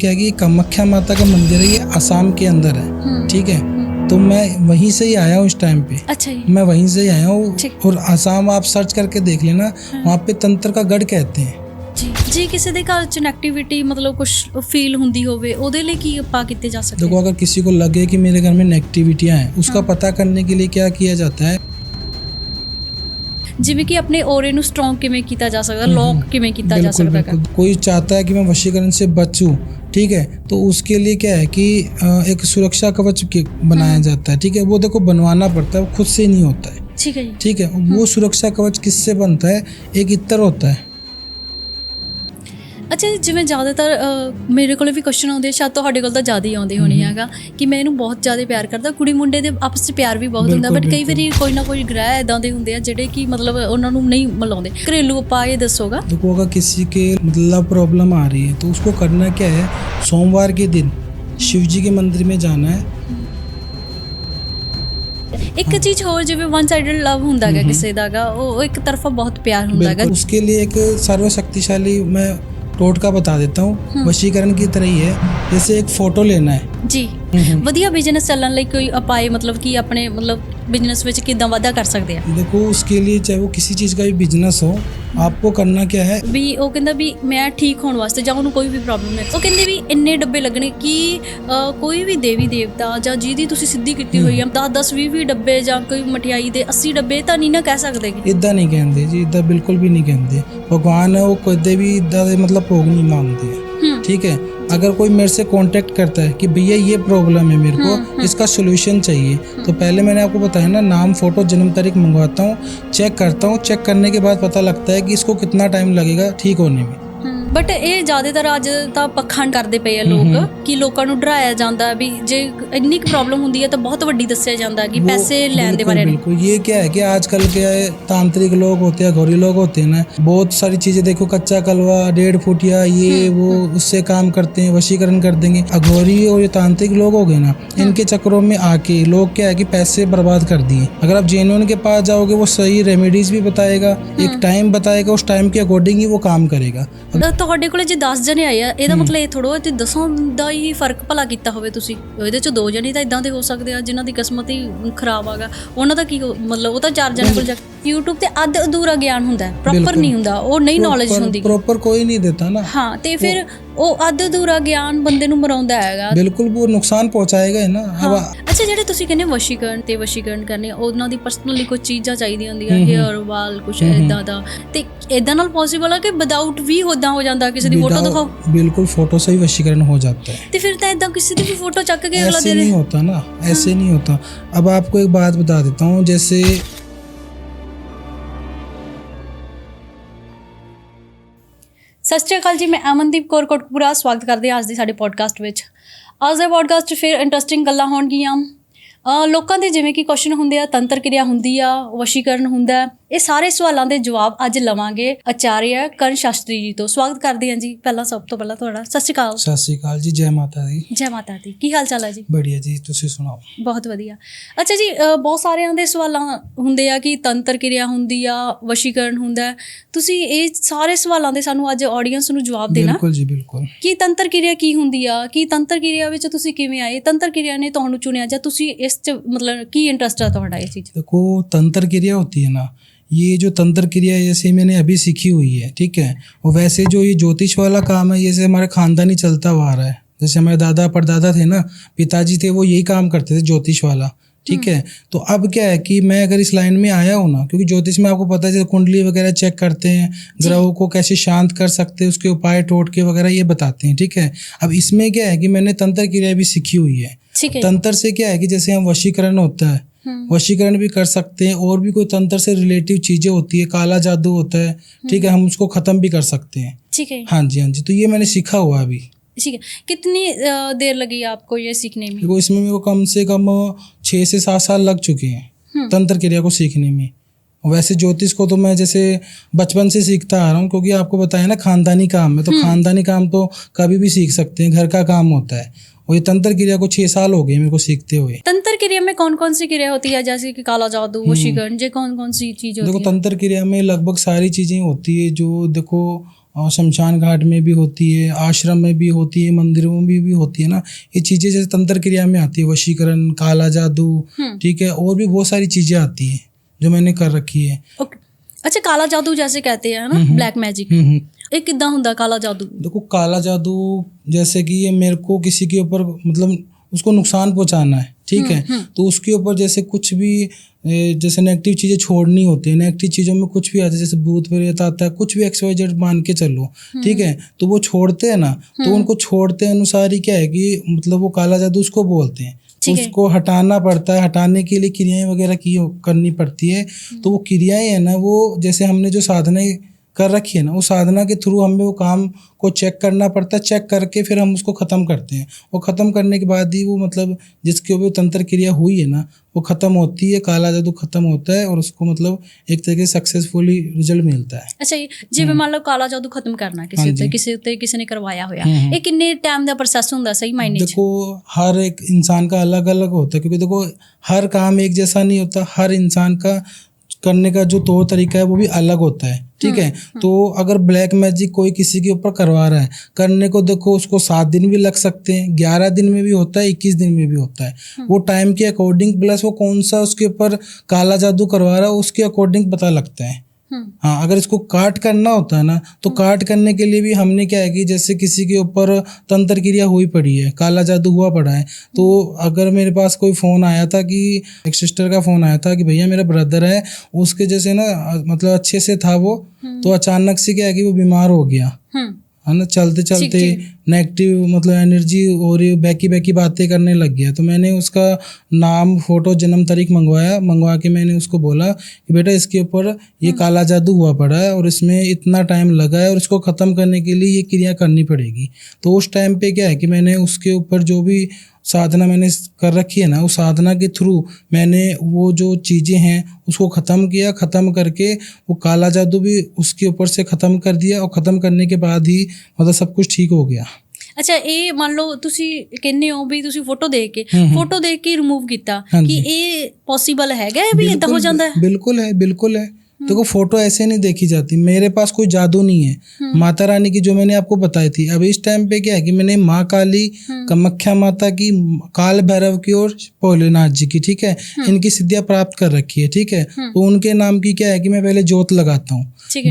क्या है कि कामाख्या माता का मंदिर है, ये असम के अंदर है, ठीक है। तो मैं वहीं से ही आया हूँ इस टाइम पे। अच्छा जी। मैं वहीं से ही आया हूँ। और असम आप सर्च करके देख लेना, वहाँ पे तंत्र का गढ़ कहते हैं। जी ਕਿਸੇ ਦੇ ਘਰ ਚ ਨੈਗੇਟਿਵਿਟੀ मतलब कुछ फील ਹੁੰਦੀ ਹੋਵੇ ਉਹਦੇ ਲਈ ਕੀ ਆਪਾਂ ਕੀਤੇ ਜਾ ਸਕਦੇ देखो, अगर किसी को लगे कि मेरे घर में नेगेटिविटियाँ हैं, उसका पता करने के लिए क्या किया जाता है, ਜਿਵੇਂ कि अपने ਔਰੇ ਨੂੰ स्ट्रॉन्ग ਕਿਵੇਂ ਕੀਤਾ ਜਾ ਸਕਦਾ, लॉक ਕਿਵੇਂ ਕੀਤਾ ਜਾ बिल्कुल ਸਕਦਾ है? बिल्कुल। कोई चाहता है कि मैं वशीकरण से बचूं, ठीक है, तो उसके लिए क्या है कि एक सुरक्षा कवच बनाया जाता है, ठीक है। वो देखो बनवाना पड़ता है, वो खुद से नहीं होता है, ठीक है जी। ठीक है। वो सुरक्षा कवच किससे बनता है, एक इत्र होता है। ਅੱਛਾ ਜੀ, ਜਿਵੇਂ ਜ਼ਿਆਦਾਤਰ ਮੇਰੇ ਕੋਲ ਵੀ ਕੁਐਸਚਨ ਆਉਂਦੇ, ਸ਼ਾਇਦ ਤੁਹਾਡੇ ਕੋਲ ਤਾਂ ਜ਼ਿਆਦਾ ਹੀ ਆਉਂਦੇ ਹੋਣੇ ਹੈਗਾ ਕਿ ਮੈਂ ਇਹਨੂੰ ਬਹੁਤ ਜ਼ਿਆਦਾ ਪਿਆਰ ਕਰਦਾ। ਕੁੜੀ ਮੁੰਡੇ ਦੇ ਆਪਸ 'ਚ ਪਿਆਰ ਵੀ ਬਹੁਤ ਹੁੰਦਾ, ਬਟ ਕਈ ਵਾਰੀ ਕੋਈ ਨਾ ਕੋਈ ਗ੍ਰਹਿ ਇੱਦਾਂ ਦੇ ਹੁੰਦੇ ਆ ਜਿਹੜੇ ਕਿ मतलब ਉਹਨਾਂ ਨੂੰ ਨਹੀਂ ਮਿਲਾਉਂਦੇ। ਘਰੇਲੂ ਉਪਾਅ ਇਹ ਦੱਸੋਗਾ। देखो, अगर किसी के मतलब प्रॉब्लम आ रही है तो उसको करना क्या है, सोमवार के दिन शिव जी के मंदिर में जाना है। ਇੱਕ ਚੀਜ਼ ਹੋਰ, ਜਿਵੇਂ ਵਨ ਸਾਈਡਡ ਲਵ ਹੁੰਦਾ ਹੈਗਾ ਕਿਸੇ ਦਾ ਗਾ, ਉਹ ਇੱਕ ਤਰਫਾ ਬਹੁਤ ਪਿਆਰ ਹੁੰਦਾ ਹੈਗਾ। उसके लिए एक सर्वशक्तिशाली मैं टोटका बता देता हूँ, वशीकरण की तरह ही है। जैसे एक फोटो लेना है ਜੀ। ਵਧੀਆ ਬਿਜ਼ਨਸ ਚੱਲਣ ਲਈ ਕੋਈ ਉਪਾਅ मतलब कि ਆਪਣੇ मतलब ਬਿਜ਼ਨਸ ਵਿੱਚ ਕਿੱਦਾਂ ਵਾਧਾ ਕਰ ਸਕਦੇ ਆ? देखो, उसके लिए चाहे वो किसी चीज़ का भी बिजनेस हो, आपको करना क्या है, ਵੀ ਉਹ ਕਹਿੰਦਾ ਵੀ ਮੈਂ ਠੀਕ ਹੋਣ ਵਾਸਤੇ ਜਾਂ ਉਹਨੂੰ ਕੋਈ ਵੀ ਪ੍ਰੋਬਲਮ ਹੈ, ਉਹ ਕਹਿੰਦੇ ਵੀ ਇੰਨੇ ਡੱਬੇ ਲੱਗਣੇ ਕਿ ਕੋਈ ਵੀ ਦੇਵੀ ਦੇਵਤਾ ਜਾਂ ਜਿਹਦੀ ਤੁਸੀਂ ਸਿੱਧੀ ਕੀਤੀ ਹੋਈ ਆ 10 20 ਡੱਬੇ ਜਾਂ ਕੋਈ ਮਠਿਆਈ ਦੇ 80 ਡੱਬੇ ਤਾਂ ਨਹੀਂ ਨਾ ਕਹਿ ਸਕਦੇ ਕਿ इदा नहीं कहते जी, इदा बिल्कुल भी नहीं कहते। भगवान है वो कदे भी इदा मतलब भोग नहीं मांगते हैं, ठीक है। अगर कोई मेरे से कांटेक्ट करता है कि भैया ये प्रॉब्लम है मेरे को, इसका सोल्यूशन चाहिए, तो पहले मैंने आपको बताया ना, नाम फोटो जन्म तारीख मंगवाता हूँ, चेक करता हूँ। चेक करने के बाद पता लगता है कि इसको कितना टाइम लगेगा ठीक होने में। ਬਟ ਇਹ ਜ਼ਿਆਦਾਤਰ ਅੱਜ ਤਾਂ ਪਖੰਡ ਕਰਦੇ ਪਏ ਆ ਲੋਕ ਕਿ ਲੋਕਾਂ ਨੂੰ ਡਰਾਇਆ ਜਾਂਦਾ ਵੀ ਜੇ ਇੰਨੀ ਕੁ ਪ੍ਰੋਬਲਮ ਹੁੰਦੀ ਹੈ ਤਾਂ ਬਹੁਤ ਵੱਡੀ ਦੱਸਿਆ ਜਾਂਦਾ कि पैसे ਲੈਣ ਦੇ ਬਾਰੇ। बिल्कुल, ये क्या है कि आजकल के तांत्रिक लोग होते हैं, घोरी लोग होते हैं ना, बहुत सारी चीजें देखो, कच्चा कलवा 1.5 फुटिया ये वो उससे काम करते हैं, वशीकरण कर देंगे। अघोरी और ये तांत्रिक लोग हो गए ना, इनके चक्करों में आके लोग क्या है कि पैसे बर्बाद कर दिए। अगर आप जेन्युइन के पास जाओगे, वो सही रेमेडीज भी बताएगा, एक टाइम बताएगा, उस टाइम के अकॉर्डिंग ही वो काम करेगा। ਤੁਹਾਡੇ ਕੋਲੇ ਜੇ 10 ਜਣੇ ਆਏ ਆ, ਇਹਦਾ ਮਤਲਬ ਇਹ ਥੋੜ੍ਹਾ ਤੇ 10 ਦਾ ਹੀ ਫਰਕ ਭਲਾ ਕੀਤਾ ਹੋਵੇ ਤੁਸੀਂ। ਇਹਦੇ 'ਚ 2 ਜਣੇ ਤਾਂ ਇਦਾਂ ਦੇ ਹੋ ਸਕਦੇ ਆ ਜਿਨ੍ਹਾਂ ਦੀ ਕਿਸਮਤ ਹੀ ਖਰਾਬ ਆਗਾ, ਉਹਨਾਂ ਦਾ ਕੀ मतलब ਉਹ ਤਾਂ 4 ਜਣੇ ਕੋਲ ਜਾ YouTube ਤੇ ਅੱਧ ਅਧੂਰਾ ਗਿਆਨ ਹੁੰਦਾ, ਪ੍ਰੋਪਰ ਨਹੀਂ ਹੁੰਦਾ, ਉਹ ਨਹੀਂ ਨੌਲੇਜ ਹੁੰਦੀ, ਪ੍ਰੋਪਰ ਕੋਈ ਨਹੀਂ ਦੇਤਾ ਨਾ। ਹਾਂ, ਤੇ ਫਿਰ ਉਹ ਅੱਧ ਅਧੂਰਾ ਗਿਆਨ ਬੰਦੇ ਨੂੰ ਮਰਾਉਂਦਾ ਹੈਗਾ। ਬਿਲਕੁਲ, ਉਹ ਨੁਕਸਾਨ ਪਹੁੰਚਾਏਗਾ ਹੀ ਨਾ। ਅੱਛਾ, ਜਿਹੜੇ ਤੁਸੀਂ ਕਹਿੰਦੇ ਵਸ਼ੀਕਰਨ ਕਰਨੇ, ਉਹਨਾਂ ਦੀ ਪਰਸਨਲੀ ਕੋਈ ਚੀਜ਼ਾਂ ਚਾਹੀਦੀਆਂ ਹੁੰਦੀਆਂ, ਹੇਅਰ ਵਾਲ ਕੁਛ ਇਦਾਂ ਦਾ, ਤੇ ਇਦਾਂ ਨਾਲ ਪੋਸੀਬਲ ਹੈ ਕਿ ਵਿਦਾਊਟ ਵੀ ਉੱਦਾਂ ਹੋ ਜਾਂਦਾ? ਕਿਸੇ ਦੀ ਫੋਟੋ ਦਿਖਾਓ, बिल्कुल फोटो से ही वशीकरण हो जाता है। ਤੇ ਫਿਰ ਤਾਂ ਇਦਾਂ ਕਿਸੇ ਦੀ ਵੀ ਫੋਟੋ ਚੱਕ ਕੇ ਅਗਲਾ ऐसे नहीं होता ना, ऐसे नहीं होता। अब आपको एक बात बता देता हूँ, जैसे ਸਤਿ ਸ਼੍ਰੀ ਅਕਾਲ ਜੀ, ਮੈਂ ਅਮਨਦੀਪ ਕੌਰ ਕੋਟਕਪੂਰਾ ਸਵਾਗਤ ਕਰਦੀ ਹਾਂ ਅੱਜ ਦੀ ਸਾਡੇ ਪੋਡਕਾਸਟ ਵਿੱਚ। ਅੱਜ ਦੇ ਪੋਡਕਾਸਟ 'ਚ ਫਿਰ ਇੰਟਰਸਟਿੰਗ ਗੱਲਾਂ ਹੋਣਗੀਆਂ। ਲੋਕਾਂ ਦੇ ਜਿਵੇਂ ਕਿ ਕੁਐਸਚਨ ਹੁੰਦੇ ਆ, ਤੰਤਰ ਕਿਰਿਆ ਹੁੰਦੀ ਆ, ਵਸ਼ੀਕਰਨ ਹੁੰਦਾ, ਇਹ ਸਾਰੇ ਸਵਾਲਾਂ ਦੇ ਜਵਾਬ ਅੱਜ ਲਵਾਂਗੇ ਆਚਾਰਿਆ ਕਰਨ ਸ਼ਾਸਤਰੀ ਜੀ ਤੋਂ। ਸਵਾਗਤ ਕਰਦੇ ਹਾਂ ਜੀ। ਪਹਿਲਾਂ ਸਭ ਤੋਂ ਪਹਿਲਾਂ ਤੁਹਾਡਾ ਸਤਿ ਸ਼੍ਰੀ ਅਕਾਲ। ਸਤਿ ਸ਼੍ਰੀ ਅਕਾਲ ਜੀ, ਜੈ ਮਾਤਾ ਦੀ। ਜੈ ਮਾਤਾ ਦੀ। ਕੀ ਹਾਲ ਚਾਲ ਹੈ ਜੀ? ਬੜੀਆ ਜੀ, ਤੁਸੀਂ ਸੁਣਾਓ? ਬਹੁਤ ਵਧੀਆ। ਅੱਛਾ ਜੀ, ਬਹੁਤ ਸਾਰਿਆਂ ਦੇ ਸਵਾਲਾਂ ਹੁੰਦੇ ਆ ਕਿ ਤੰਤਰ ਕਿਰਿਆ ਹੁੰਦੀ ਆ, ਵਸ਼ੀਕਰਨ ਹੁੰਦਾ। ਤੁਸੀਂ ਇਹ ਸਾਰੇ ਸਵਾਲਾਂ ਦੇ ਸਾਨੂੰ ਅੱਜ ਆਡੀਅנס ਨੂੰ ਜਵਾਬ ਦੇਣਾ। ਬਿਲਕੁਲ ਜੀ, ਬਿਲਕੁਲ। ਕੀ ਤੰਤਰ ਕਿਰਿਆ ਕੀ ਹੁੰਦੀ ਆ? ਕੀ ਤੰਤਰ ਕਿਰਿਆ ਵਿੱਚ ਤੁਸੀਂ ਕਿਵੇਂ ਆਏ? ਤੰਤਰ ਕਿਰਿਆ ਨੇ ਤੁਹਾਨੂੰ ਚੁਣਿਆ ਜਾਂ ਤੁਸੀਂ ਇਸ 'ਚ मतलब ਕੀ इंटरेस्ट है ਤੁਹਾਡਾ ਇਹ चीज़? देखो, तंत्र क्रिया होती है ना, ये जो तंत्र क्रिया है जैसे मैंने अभी सीखी हुई है, ठीक है, और वैसे जो ये ज्योतिष वाला काम है, जैसे हमारे खानदानी चलता हुआ आ रहा है। जैसे हमारे दादा परदादा थे ना, पिताजी थे, वो यही काम करते थे, ज्योतिष वाला, ठीक है। तो अब क्या है कि मैं अगर इस लाइन में आया हूँ ना, क्योंकि ज्योतिष में आपको पता है जैसे कुंडली वगैरह चेक करते हैं, ग्रहों को कैसे शांत कर सकते हैं, उसके उपाय टोटके वगैरह ये बताते हैं, ठीक है। अब इसमें क्या है कि मैंने तंत्र क्रिया भी सीखी हुई है। तंत्र से क्या है कि जैसे हम वशीकरण होता है, वशीकरण भी कर सकते हैं, और भी कोई तंत्र से रिलेटिव चीजें होती है, काला जादू होता है, ठीक है, हम उसको खत्म भी कर सकते हैं, ठीक है। हाँ जी, हाँ जी। तो ये मैंने सीखा हुआ अभी। ठीक है। कितनी देर लगी आपको ये सीखने में? देखो, इसमें मेरे को कम से कम 6 से 7 साल लग चुके हैं तंत्र क्रिया को सीखने में। वैसे ज्योतिष को तो मैं जैसे बचपन से सीखता आ रहा हूँ, क्योंकि आपको बताया ना खानदानी काम है, तो खानदानी काम तो कभी भी सीख सकते हैं, घर का काम होता है। और ये तंत्र क्रिया को 6 साल हो गए मेरे को सीखते हुए। तंत्र क्रिया में कौन कौन सी क्रिया होती है, जैसे कि काला जादू, वशीकरण, ये कौन कौन सी चीज होती है? देखो, तंत्र क्रिया में लगभग सारी चीजें होती है जो देखो और शमशान घाट में भी होती है, आश्रम में भी होती है, मंदिरों में भी होती है ना। ये चीज़ें जैसे तंत्र क्रिया में आती है, वशीकरण, काला जादू, ठीक है, और भी बहुत सारी चीज़ें आती हैं जो मैंने कर रखी है। ओके, अच्छा काला जादू जैसे कहते हैं ना, ब्लैक मैजिक, ਇਹ ਕਿੱਦਾਂ ਹੁੰਦਾ ਕਾਲਾ ਜਾਦੂ? देखो काला जादू जैसे कि ये मेरे को किसी के ऊपर मतलब उसको नुकसान पहुंचाना है, ठीक है, तो उसके ऊपर जैसे कुछ भी जैसे नेगेटिव चीज़ें छोड़नी होती है, नेगेटिव चीज़ों में कुछ भी आता है, जैसे भूत प्रेत आता है, कुछ भी XYZ मान के चलो, ठीक है, तो वो छोड़ते हैं ना, तो उनको छोड़ते अनुसार ही क्या है कि मतलब वो काला जादू उसको बोलते हैं, उसको हटाना पड़ता है। हटाने के लिए क्रियाएं वगैरह की करनी पड़ती है। तो वो क्रियाएं है ना, वो जैसे हमने जो साधनाएं कर रखी है ना, वो साधना के थ्रू हमें वो काम को चेक करना पड़ता है। चेक करके फिर हम उसको ख़त्म करते हैं, और ख़त्म करने के बाद ही वो मतलब जिसके ऊपर तंत्र क्रिया हुई है ना, वो ख़त्म होती है, काला जादू ख़त्म होता है, और उसको मतलब एक तरीके से सक्सेसफुली रिजल्ट मिलता है। ਅੱਛਾ ਜੀ, ਜਿਵੇਂ ਮੰਨ ਲਓ ਕਾਲਾ ਜਾਦੂ ਖਤਮ ਕਰਨਾ ਕਿਸੇ ਉੱਤੇ ਕਿਸੇ ਨੇ ਕਰਵਾਇਆ ਹੋਇਆ, ਇਹ ਕਿੰਨੇ ਟਾਈਮ ਦਾ ਪ੍ਰੋਸੈਸ ਹੁੰਦਾ ਸਹੀ ਮਾਇਨੇ 'ਚ? देखो हर एक इंसान का अलग अलग होता है, क्योंकि देखो हर काम एक जैसा नहीं होता, हर इंसान का करने का जो तौर तरीका है वो भी अलग होता है, ठीक है। तो अगर ब्लैक मैजिक कोई किसी के ऊपर करवा रहा है करने को, देखो उसको 7 दिन भी लग सकते हैं, 11 दिन में भी होता है, 21 दिन में भी होता है, वो टाइम के अकॉर्डिंग, प्लस वो कौन सा उसके ऊपर काला जादू करवा रहा है उसके अकॉर्डिंग पता लगता है। हाँ, अगर इसको काट करना होता है ना, तो काट करने के लिए भी हमने क्या है कि जैसे किसी के ऊपर तंत्र क्रिया हुई पड़ी है, काला जादू हुआ पड़ा है, तो अगर मेरे पास कोई फ़ोन आया था कि एक सिस्टर का फ़ोन आया था कि भैया मेरा ब्रदर है, उसके जैसे ना मतलब अच्छे से था वो, तो अचानक से क्या है कि वो बीमार हो गया है ना, चलते चलते नेगेटिव मतलब एनर्जी और बैकी बातें करने लग गया। तो मैंने उसका नाम, फ़ोटो, जन्म तारीख मंगवा के मैंने उसको बोला कि बेटा इसके ऊपर ये काला जादू हुआ पड़ा है और इसमें इतना टाइम लगा है और इसको ख़त्म करने के लिए ये क्रिया करनी पड़ेगी। तो उस टाइम पे क्या है कि मैंने उसके ऊपर जो भी साधना मैंने कर रखी है ना, उस साधना के थ्रू मैंने वो जो चीज़ें हैं उसको ख़त्म किया। ख़त्म करके वो काला जादू भी उसके ऊपर से ख़त्म कर दिया, और ख़त्म करने के बाद ही मतलब सब कुछ ठीक हो गया। ਅੱਛਾ, ਇਹ ਮੰਨ ਲਓ ਤੁਸੀਂ ਕਹਿੰਦੇ ਹੋ ਵੀ ਤੁਸੀਂ ਫੋਟੋ ਦੇਖ ਕੇ ਰਿਮੂਵ ਕੀਤਾ, ਕਿ ਇਹ ਪੋਸੀਬਲ ਹੈਗਾ ਵੀ ਇਦਾਂ ਹੋ ਜਾਂਦਾ ਹੈ? बिल्कुल है। देखो फोटो ऐसे नहीं देखी जाती, मेरे पास कोई जादू नहीं है। माता रानी की जो मैंने आपको बताई थी, अब इस टाइम पे क्या है कि मैंने माँ काली, कामाख्या माता की, काल भैरव की और भोलेनाथ जी की, ठीक है, इनकी सिद्धियाँ प्राप्त कर रखी है, ठीक है। तो उनके नाम की क्या है कि मैं पहले जोत लगाता हूँ,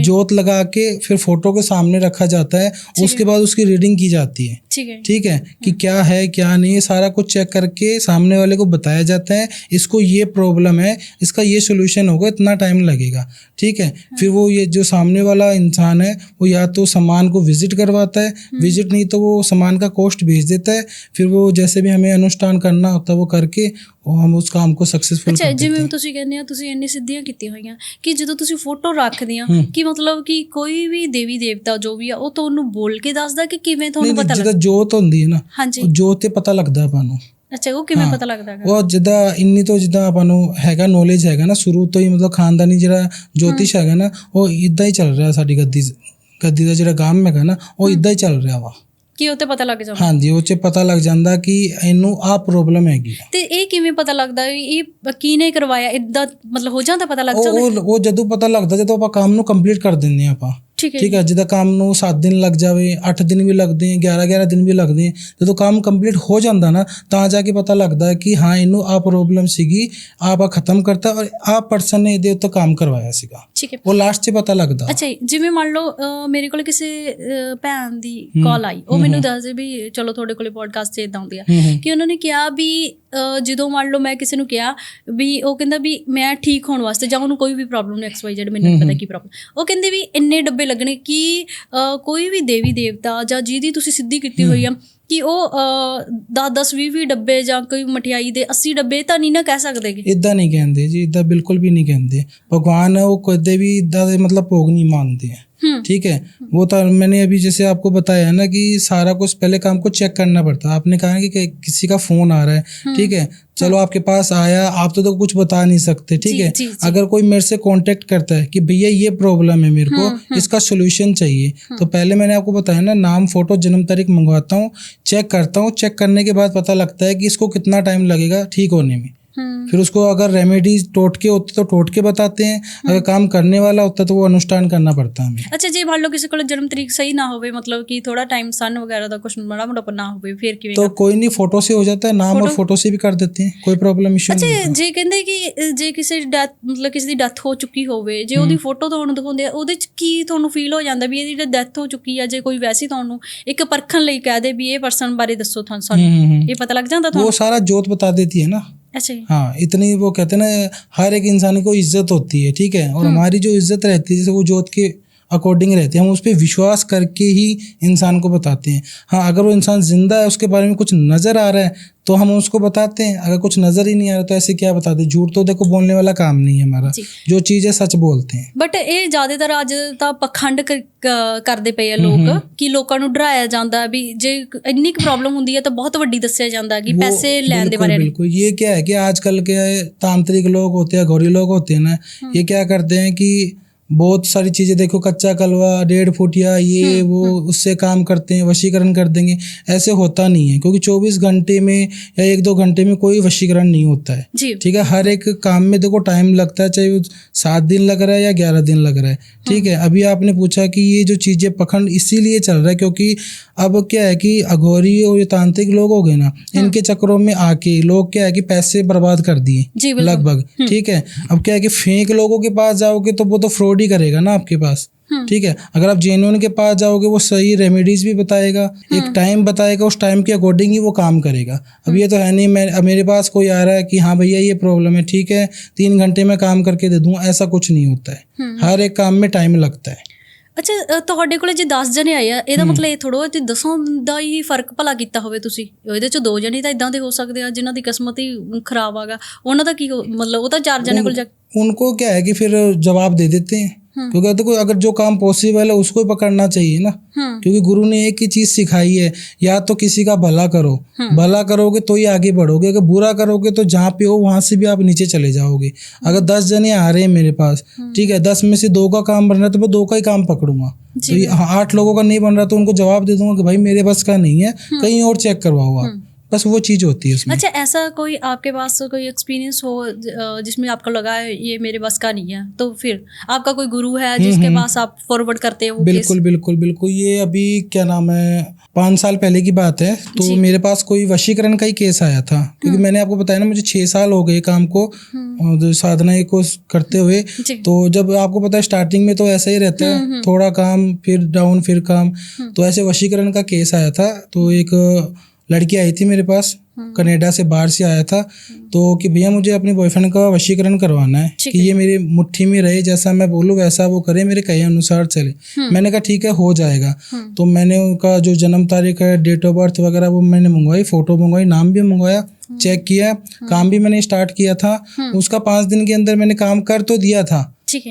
जोत लगा के फिर फोटो के सामने रखा जाता है, उसके बाद उसकी रीडिंग की जाती है, ठीक है, कि क्या है क्या नहीं, सारा कुछ चेक करके सामने वाले को बताया जाता है, इसको ये प्रॉब्लम है, इसका ये सोल्यूशन होगा, इतना टाइम लगेगा, ठीक है। फिर वो ये जो सामने वाला इंसान है वो या तो सामान को विजिट करवाता है, विजिट नहीं तो वो सामान का कॉस्ट भेज देता है, फिर वो जैसे भी हमें अनुष्ठान करना होता है वो करके और हम उस काम को सक्सेसफुल ਅੱਛਾ, ਜਿਵੇਂ ਤੁਸੀਂ ਕਹਿੰਦੇ ਹੋ ਤੁਸੀਂ ਇੰਨੀ ਸਿੱਧੀਆਂ ਕੀਤੀਆਂ ਹੋਈਆਂ ਕਿ ਜਦੋਂ ਤੁਸੀਂ ਫੋਟੋ ਰੱਖਦੇ ਆ ਕਿ ਮਤਲਬ ਕਿ ਕੋਈ ਵੀ ਦੇਵੀ ਦੇਵਤਾ ਜੋ ਵੀ ਆ ਉਹ ਤੁਹਾਨੂੰ ਬੋਲ ਕੇ ਦੱਸਦਾ ਕਿ ਕਿਵੇਂ ਤੁਹਾਨੂੰ ਪਤਾ ਲੱਗਦਾ? ਜਿੱਦਾਂ ਜੋਤ ਹੁੰਦੀ ਹੈ ਨਾ, ਹਾਂਜੀ, ਜੋਤ ਤੇ ਪਤਾ ਲੱਗਦਾ ਆਪਾਂ ਨੂੰ। ਅੱਛਾ, ਉਹ ਕਿਵੇਂ ਪਤਾ ਲੱਗਦਾ ਹੈਗਾ? ਉਹ ਜਿੱਦਾਂ ਇੰਨੀ ਤੋਂ ਜਿੱਦਾਂ ਆਪਾਂ ਨੂੰ ਹੈਗਾ ਨੌਲੇਜ ਹੈਗਾ ਨਾ ਸ਼ੁਰੂ ਤੋਂ ਹੀ, ਮਤਲਬ ਖਾਨਦਾਨੀ ਜਿਹੜਾ ਜੋਤਿਸ਼ ਹੈਗਾ ਨਾ ਉਹ ਇੱਦਾਂ ਹੀ ਚੱਲ ਰਿਹਾ। ਸਾਡੀ ਗੱਦੀ ਦਾ ਜਿਹੜਾ ਕੰਮ ਹੈਗਾ ਨਾ ਉਹ ਇੱਦਾਂ ਹੀ ਚੱਲ ਰਿਹਾ ਵਾ, ਕਿ ਉਹ ਤੇ ਪਤਾ ਲੱਗ ਜਾਂਦਾ। ਹਾਂਜੀ, ਉਹ 'ਚ ਪਤਾ ਲੱਗ ਜਾਂਦਾ ਕਿ ਇਹਨੂੰ ਆਹ ਪ੍ਰੋਬਲਮ ਹੈਗੀ। ਤੇ ਇਹ ਕਿਵੇਂ ਪਤਾ ਲੱਗਦਾ ਇਹ ਕਿਹਨੇ ਕਰਵਾਇਆ? ਇੱਦਾਂ ਮਤਲਬ ਹੋ ਜਾਂਦਾ, ਪਤਾ ਲੱਗ ਜਾਂਦਾ? ਉਹ ਜਦੋਂ ਪਤਾ ਲੱਗਦਾ ਜਦੋਂ ਆਪਾਂ ਕੰਮ ਨੂੰ ਕੰਪਲੀਟ ਕਰ ਦਿੰਦੇ ਹਾਂ ਆਪਾਂ, ਠੀਕ ਹੈ। ਜਿੱਦਾਂ ਕੰਮ ਨੂੰ 7 ਦਿਨ ਲੱਗ ਜਾਵੇ, 8 ਦਿਨ ਵੀ ਲੱਗਦੇ ਹੈ, 11 ਦਿਨ ਵੀ ਲੱਗਦੇ ਹੈ, ਜਦੋਂ ਕੰਮ ਕੰਪਲੀਟ ਹੋ ਜਾਂਦਾ ਨਾ ਤਾਂ ਜਾ ਕੇ ਪਤਾ ਲੱਗਦਾ ਕਿ ਹਾਂ ਇਹਨੂੰ ਆਹ ਪ੍ਰੋਬਲਮ ਸੀਗੀ, ਆਪਾਂ ਖਤਮ ਕਰਤਾ ਔਰ ਆਹ ਪਰਸਨ ਨੇ ਇਹਦੇ ਉੱਤੇ ਕੰਮ ਕਰਵਾਇਆ ਸੀਗਾ, ਠੀਕ ਹੈ। ਉਹ ਲਾਸਟ 'ਚ ਪਤਾ ਲੱਗਦਾ। ਅੱਛਾ, ਜਿਵੇਂ ਮੰਨ ਲਓ ਮੇਰੇ ਕੋਲ ਕਿਸੇ ਭੈਣ ਦੀ ਕਾਲ ਆਈ, ਉਹ ਮੈਨੂੰ ਦੱਸਦੇ ਵੀ ਚਲੋ ਤੁਹਾਡੇ ਕੋਲੇ ਪੋਡਕਾਸਟ 'ਚ ਇੱਦਾਂ ਹੁੰਦੀ ਆ ਕਿ ਉਹਨਾਂ ਨੇ ਕਿਹਾ ਵੀ ਜਦੋਂ ਮੰਨ ਲਓ ਮੈਂ ਕਿਸੇ ਨੂੰ ਕਿਹਾ ਵੀ, ਉਹ ਕਹਿੰਦਾ ਵੀ ਮੈਂ ਠੀਕ ਹੋਣ ਵਾਸਤੇ ਜਾਂ ਉਹਨੂੰ ਕੋਈ ਵੀ ਪ੍ਰੋਬਲਮ ਨੂੰ XYZ ਮੈਨੂੰ ਪਤਾ ਕੀ ਪ੍ਰੋਬਲਮ, ਉਹ ਕਹਿੰਦੇ ਵੀ ਇੰਨੇ ਡੱਬੇ ਲੱਗਣੇ ਕਿ ਕੋਈ ਵੀ ਦੇਵੀ ਦੇਵਤਾ ਜਾਂ ਜਿਹਦੀ ਤੁਸੀਂ ਸਿੱਧੀ ਕੀਤੀ ਹੋਈ ਆ ਕਿ ਉਹ 10-10 20 ਡੱਬੇ ਜਾਂ ਕੋਈ ਮਠਿਆਈ ਦੇ 80 ਡੱਬੇ ਤਾਂ ਨਹੀਂ ਨਾ ਕਹਿ ਸਕਦੇ? ਇੱਦਾਂ ਨਹੀਂ ਕਹਿੰਦੇ ਜੀ, ਇੱਦਾਂ ਬਿਲਕੁਲ ਵੀ ਨਹੀਂ ਕਹਿੰਦੇ। ਭਗਵਾਨ ਉਹ ਕਦੇ ਵੀ ਇੱਦਾਂ ਦੇ मतलब भोग नहीं मांगते हैं, ठीक है। वो तो मैंने अभी जैसे आपको बताया है ना कि सारा कुछ पहले काम को चेक करना पड़ता है। आपने कहा कि किसी का फ़ोन आ रहा है, ठीक है, चलो आपके पास आया, आप तो कुछ बता नहीं सकते, ठीक है। अगर कोई मेरे से कांटेक्ट करता है कि भैया ये प्रॉब्लम है, मेरे को इसका सोल्यूशन चाहिए, तो पहले मैंने आपको बताया ना, नाम, फ़ोटो, जन्म तारीख मंगवाता हूँ, चेक करता हूँ, चेक करने के बाद पता लगता है कि इसको कितना टाइम लगेगा ठीक होने में, फिर उसको अगर रेमेडीज टोटके होते तो टोटके बताते हैं, अगर काम करने वाला होता तो वो अनुष्ठान करना पड़ता है हमें। ਅੱਛਾ ਜੇ ਮੰਨ ਲਓ ਕਿਸੇ ਕੋਲ ਜਨਮ ਤਰੀਕ ਸਹੀ ਨਾ ਹੋਵੇ, ਮਤਲਬ ਕਿ ਥੋੜਾ ਟਾਈਮ ਸਨ ਵਗੈਰਾ ਦਾ ਕੁਝ ਮਾੜਾ ਮੋਟਾ ਨਾ ਹੋਵੇ, ਫਿਰ ਕਿਵੇਂ तो कोई नहीं, फोटो से हो जाता है, नाम और फोटो से भी कर देते हैं, कोई प्रॉब्लम इशू ਅੱਛਾ नहीं होता। ਜੇ ਕਹਿੰਦੇ ਕਿ ਜੇ ਕਿਸੇ ਡੈਥ ਮਤਲਬ ਕਿਸੇ ਦੀ ਡੈਥ ਹੋ ਚੁੱਕੀ ਹੋਵੇ, ਜੇ ਉਹਦੀ ਫੋਟੋ ਤੁਹਾਨੂੰ ਦਿਖਾਉਂਦੇ ਆ, ਉਹਦੇ ਚ ਕੀ ਤੁਹਾਨੂੰ ਫੀਲ ਹੋ ਜਾਂਦਾ ਵੀ ਇਹਦੀ ਜਿਹੜੀ ਡੈਥ ਹੋ ਚੁੱਕੀ ਆ, ਜੇ ਕੋਈ ਵੈਸੇ ਤੁਹਾਨੂੰ ਇੱਕ ਪਰਖਣ ਲਈ ਕਹਿ ਦੇ ਵੀ ਇਹ ਪਰਸਨ ਬਾਰੇ ਦੱਸੋ ਤੁਹਾਨੂੰ ਸਾਨੂੰ, ਇਹ ਪਤਾ ਲੱਗ ਜਾਂਦਾ वो ਤੁਹਾਨੂੰ? सारा जोत बता देती है ना। ਅੱਛਾ ਜੀ। हाँ, इतनी वो कहते हैं ना, हर एक इंसान को इज्जत होती है, ठीक है, और हमारी जो इज्जत रहती है जैसे वो जोत के अकॉर्डिंग रहते हैं, हम उस पर विश्वास करके ही इंसान को बताते हैं। हाँ, अगर वो इंसान जिंदा है, उसके बारे में कुछ नज़र आ रहा है तो हम उसको बताते हैं, अगर कुछ नज़र ही नहीं आ रहा तो ऐसे क्या बताते। झूठ तो देखो बोलने वाला काम नहीं है हमारा, जी। जो चीज़ है सच बोलते हैं। ਬਟ ਇਹ ਜ਼ਿਆਦਾਤਰ ਅੱਜ ਤਾਂ ਪਖੰਡ ਕਰਦੇ ਪਏ ਆ ਲੋਕ, ਕਿ ਲੋਕਾਂ ਨੂੰ ਡਰਾਇਆ ਜਾਂਦਾ ਵੀ ਜੇ ਇੰਨੀ ਕੁ ਪ੍ਰੋਬਲਮ ਹੁੰਦੀ ਹੈ ਤਾਂ ਬਹੁਤ ਵੱਡੀ ਦੱਸਿਆ ਜਾਂਦਾ ਕਿ वो ਪੈਸੇ ਲੈਣ ਦੇ बिल्कुल ਬਾਰੇ। बिल्कुल, ये क्या है कि आजकल के तांत्रिक लोग होते हैं, गौरी लोग होते हैं ना, ये क्या करते हैं कि बहुत सारी चीज़ें देखो, कच्चा कलवा, 1.5 फुटिया, ये वो, उससे काम करते हैं, वशीकरण कर देंगे। ऐसे होता नहीं है, क्योंकि 24 घंटे में या 1-2 घंटे में कोई वशीकरण नहीं होता है, जी। ठीक है। हर एक काम में देखो टाइम लगता है, चाहे वो 7 दिन लग रहा है या 11 दिन लग रहा है, ठीक है। अभी आपने पूछा कि ये जो चीज़ें पखंड इसीलिए चल रहा है क्योंकि अब क्या है कि अघोरी और ये तांत्रिक लोग हो गए ना, इनके चक्करों में आके लोग क्या है कि पैसे बर्बाद कर जी, दिए बिल्कुल। लगभग, ठीक है। अब क्या है कि फेक लोगों के पास जाओगे तो वो तो फ्रॉड ही करेगा ना आपके पास, ठीक है। अगर आप जेन्युइन के पास जाओगे, वो सही रेमेडीज भी बताएगा, एक टाइम बताएगा, उस टाइम के अकॉर्डिंग ही वो काम करेगा। अब ये तो है नहीं अब मेरे पास कोई आ रहा है कि हाँ भैया ये प्रॉब्लम है, ठीक है, 3 घंटे में काम करके दे दूंगा, ऐसा कुछ नहीं होता है। हर एक काम में टाइम लगता है। ਅੱਛਾ ਤੁਹਾਡੇ ਕੋਲੇ ਜੇ 10 ਜਣੇ ਆਏ ਆ, ਇਹਦਾ ਮਤਲਬ ਇਹ ਥੋੜ੍ਹਾ ਤੇ 10 ਦਾ ਹੀ ਫਰਕ ਭਲਾ ਕੀਤਾ ਹੋਵੇ ਤੁਸੀਂ, ਇਹਦੇ ਚ 2 ਜਣੇ ਤਾਂ ਇਦਾਂ ਦੇ ਹੋ ਸਕਦੇ ਆ ਜਿਨ੍ਹਾਂ ਦੀ ਕਿਸਮਤ ਹੀ ਖਰਾਬ ਆਗਾ, ਉਹਨਾਂ ਦਾ ਕੀ ਮਤਲਬ, ਉਹ ਤਾਂ 4 ਜਣੇ ਕੋਲ ਜਾ। उनको क्या है कि फिर जवाब दे देते हैं, क्योंकि देखो अगर जो काम पॉसिबल है उसको ही पकड़ना चाहिए ना, क्योंकि गुरु ने एक ही चीज़ सिखाई है, या तो किसी का भला करो, भला करोगे तो ही आगे बढ़ोगे, अगर बुरा करोगे तो जहाँ पे हो वहाँ से भी आप नीचे चले जाओगे। अगर 10 जने आ रहे हैं मेरे पास, ठीक है, 10 में से 2 का काम बन रहा है तो मैं 2 का ही काम पकड़ूंगा, तो 8 लोगों का नहीं बन रहा तो उनको जवाब दे दूंगा कि भाई मेरे बस का नहीं है, कहीं और चेक करवाओ आप, बस वो चीज़ होती है उसमें। अच्छा, ऐसा कोई आपके पास कोई एक्सपीरियंस हो जिसमें आपको लगा है ये मेरे बस का नहीं है, तो फिर आपका कोई गुरु है जिसके पास आप फॉरवर्ड करते हो? बिल्कुल बिल्कुल बिल्कुल। ये अभी क्या नाम है, 5 साल पहले की बात है, तो मेरे पास कोई वशीकरण का ही केस आया था, क्योंकि मैंने आपको बताया ना मुझे 6 साल हो गए काम को साधना को करते हुए। तो जब आपको पता है स्टार्टिंग में तो ऐसा ही रहता है, थोड़ा काम फिर डाउन फिर काम, तो ऐसे वशीकरण का केस आया था। तो एक लड़की आई थी मेरे पास, कनाडा से, बाहर से आया था, तो कि भैया मुझे अपने बॉयफ्रेंड का वशीकरण करवाना है कि ये मेरी मुट्ठी में रहे, जैसा मैं बोलूँ वैसा वो करे, मेरे कहे अनुसार चले। मैंने कहा ठीक है, हो जाएगा। तो मैंने उनका जो जन्म तारीख है, डेट ऑफ बर्थ वगैरह वो मैंने मंगवाई, फ़ोटो मंगवाई, नाम भी मंगवाया, चेक किया, काम भी मैंने स्टार्ट किया था। उसका 5 दिन के अंदर मैंने काम कर तो दिया था,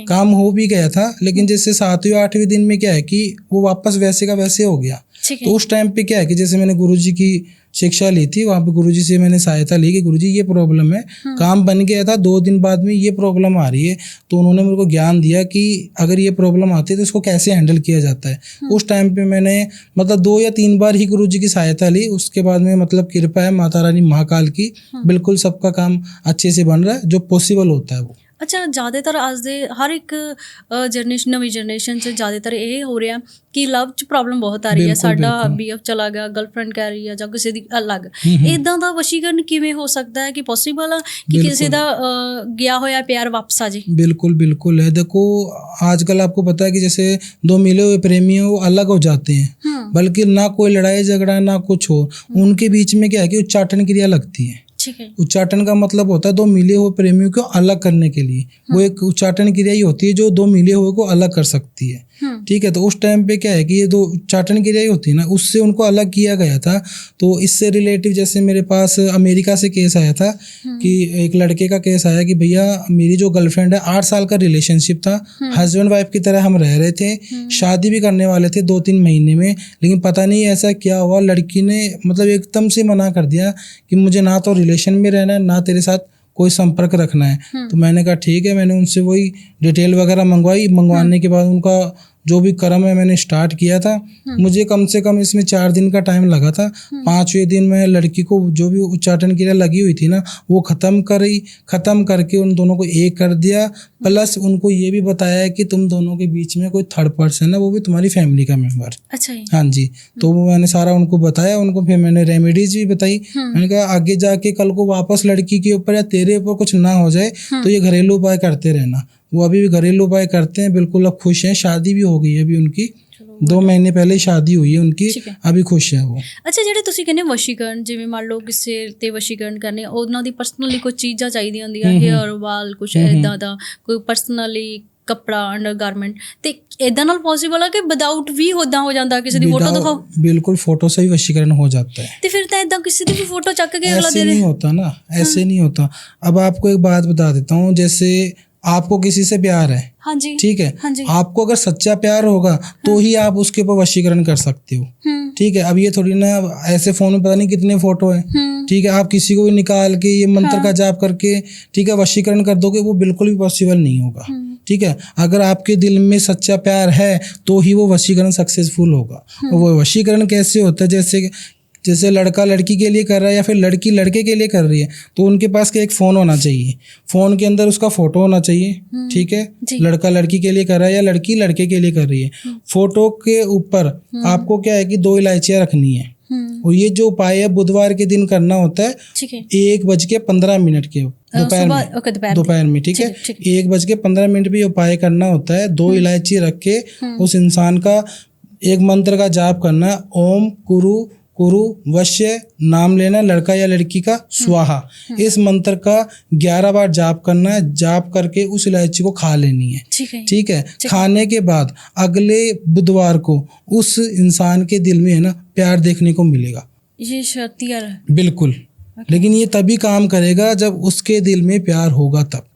काम हो भी गया था, लेकिन जैसे 7वें 8वें दिन में क्या है कि वो वापस वैसे का वैसे हो गया। तो उस टाइम पे क्या है कि जैसे मैंने गुरुजी की शिक्षा ली थी, वहाँ पे गुरुजी से मैंने सहायता ली कि गुरुजी ये प्रॉब्लम है, काम बन गया था, 2 दिन बाद में ये प्रॉब्लम आ रही है। तो उन्होंने मेरे को ज्ञान दिया कि अगर ये प्रॉब्लम आती है तो इसको कैसे हैंडल किया जाता है। उस टाइम पे मैंने मतलब 2 या 3 बार ही गुरुजी की सहायता ली, उसके बाद में मतलब कृपा है माता रानी महाकाल की, बिल्कुल सबका काम अच्छे से बन रहा है, जो पॉसिबल होता है वो। ਅੱਛਾ, ਜ਼ਿਆਦਾਤਰ ਅੱਜ ਦੇ ਹਰ ਇੱਕ ਜਨਰੇਸ਼ਨ, ਨਵੀਂ ਜਨਰੇਸ਼ਨ 'ਚ ਜ਼ਿਆਦਾਤਰ ਇਹ ਹੋ ਰਿਹਾ ਕਿ ਲਵ 'ਚ ਪ੍ਰੋਬਲਮ ਬਹੁਤ ਆ ਰਹੀ ਹੈ। ਸਾਡਾ BF ਚਲਾ ਗਿਆ, ਗਰਲਫ੍ਰੈਂਡ ਕਹਿ ਰਹੀ ਹੈ ਜਾਂ ਕਿਸੇ ਦੀ ਅਲੱਗ, ਇੱਦਾਂ ਦਾ ਵਸ਼ੀਕਰਨ ਕਿਵੇਂ ਹੋ ਸਕਦਾ ਹੈ ਕਿ ਪੋਸੀਬਲ ਆ ਕਿ ਕਿਸੇ ਦਾ ਗਿਆ ਹੋਇਆ ਪਿਆਰ ਵਾਪਸ ਆ ਜੇ? बिल्कुल बिल्कुल है। देखो आजकल आपको पता है कि जैसे 2 मिले हुए प्रेमी हैं वो अलग हो जाते हैं, बल्कि ना कोई लड़ाई झगड़ा ना कुछ हो, उनके बीच में क्या है कि उच्चाटन क्रिया लगती है। उच्चाटन का मतलब होता है 2 मिले हुए प्रेमियों को अलग करने के लिए, वो एक उच्चाटन क्रिया ही होती है जो 2 मिले हुए को अलग कर सकती है, ठीक है। तो उस टाइम पे क्या है कि ये 2 उच्चाटन क्रिया ही होती है ना, उससे उनको अलग किया गया था। तो इससे रिलेटिव जैसे मेरे पास अमेरिका से केस आया था कि एक लड़के का केस आया कि भैया मेरी जो गर्लफ्रेंड है, 8 साल का रिलेशनशिप था, हस्बैंड वाइफ की तरह हम रह रहे थे, शादी भी करने वाले थे 2-3 महीने में, लेकिन पता नहीं ऐसा क्या हुआ, लड़की ने मतलब एकदम से मना कर दिया कि मुझे ना तो रिलेशन में रहना है, ना तेरे साथ कोई संपर्क रखना है। तो मैंने कहा ठीक है, मैंने उनसे वही डिटेल वगैरह मंगवाई, मंगवाने के बाद उनका जो भी कर्म है मैंने स्टार्ट किया था। मुझे कम से कम इसमें 4 दिन का टाइम लगा था। 5वें दिन में लड़की को जो भी उच्चाटन क्रिया लगी हुई थी ना वो ख़त्म करके उन दोनों को एक कर दिया। प्लस उनको ये भी बताया कि तुम दोनों के बीच में कोई थर्ड पर्सन है, वो भी तुम्हारी फैमिली का मेम्बर। अच्छा जी। हाँ जी। तो वो मैंने सारा उनको बताया, उनको फिर मैंने रेमेडीज भी बताई। मैंने कहा आगे जाके कल को वापस लड़की के ऊपर या तेरे ऊपर कुछ ना हो जाए तो ये घरेलू उपाय करते रहना। वो अभी भी घरेलू उपाय करते हैं, बिल्कुल अब खुश हैं। शादी भी हो गई है अभी उनकी, 2 महीने पहले शादी हुई है उनकी, अभी खुश है वो। ਅੱਛਾ, ਜਿਹੜੇ ਤੁਸੀਂ ਕਹਿੰਦੇ ਵਸ਼ੀਕਰਨ, ਜਿਵੇਂ ਮੰਨ ਲਓ ਕਿਸੇ ਤੇ ਵਸ਼ੀਕਰਨ ਕਰਨੇ, ਉਹਨਾਂ ਦੀ ਪਰਸਨਲੀ ਕੋਈ ਚੀਜ਼ਾਂ ਚਾਹੀਦੀਆਂ ਹੁੰਦੀਆਂ, ਹੇਅਰ ਵਾਲ ਕੁਛ ਇਦਾਂ ਦਾ, ਕੋਈ ਪਰਸਨਲੀ ਕੱਪੜਾ ਅੰਡਰਗਾਰਮੈਂਟ, ਤੇ ਇਦਾਂ ਨਾਲ ਪੋਸੀਬਲ ਹੈ ਕਿ ਵਿਦਆਊਟ ਵੀ ਉਦਾਂ ਹੋ ਜਾਂਦਾ? ਕਿਸੇ ਦੀ ਫੋਟੋ ਦਿਖਾਓ, बिल्कुल फोटो से भी वशीकरण हो जाता है। ਤੇ ਫਿਰ ਤਾਂ ਇਦਾਂ ਕਿਸੇ ਦੀ ਵੀ ਫੋਟੋ ਚੱਕ ਕੇ ਅਗਲਾ ऐसे ਦੇ नहीं होता ना, ऐसे नहीं होता। अब आपको एक बात बता देता हूँ, जैसे आपको किसी से प्यार है, हाँ जी, ठीक है, हाँ जी, आपको अगर सच्चा प्यार होगा तो ही आप उसके ऊपर वशीकरण कर सकते हो, ठीक है। अब ये थोड़ी ना ऐसे फोन में पता नहीं कितने फोटो है, ठीक है, आप किसी को भी निकाल के ये मंत्र का जाप करके, ठीक है, वशीकरण कर दोगे, वो बिल्कुल भी पॉसिबल नहीं होगा, ठीक है। अगर आपके दिल में सच्चा प्यार है तो ही वो वशीकरण सक्सेसफुल होगा। और वो वशीकरण कैसे होता है, जैसे लड़का लड़की के लिए कर रहा है या फिर लड़की लड़के के लिए कर रही है, तो उनके पास एक फ़ोन होना चाहिए, फ़ोन के अंदर उसका फ़ोटो होना चाहिए, ठीक है। लड़का लड़की के लिए कर रहा है या लड़की लड़के के लिए कर रही है, फ़ोटो के ऊपर आपको क्या है कि 2 इलायचियाँ रखनी है। और ये जो उपाय है बुधवार के दिन करना होता है, 1:15 के दोपहर में, ठीक है, 1:15 पे उपाय करना होता है। 2 इलायची रख के उस इंसान का एक मंत्र का जाप करना, ओम कुरु कुरु वश्य, नाम लेना लड़का या लड़की का, स्वाहा, इस मंत्र का 11 बार जाप करना है। जाप करके उस इलायची को खा लेनी है, ठीक है। खाने के बाद अगले बुधवार को उस इंसान के दिल में है ना प्यार देखने को मिलेगा। ये शर्तियार है, बिल्कुल, लेकिन ये तभी काम करेगा जब उसके दिल में प्यार होगा, तब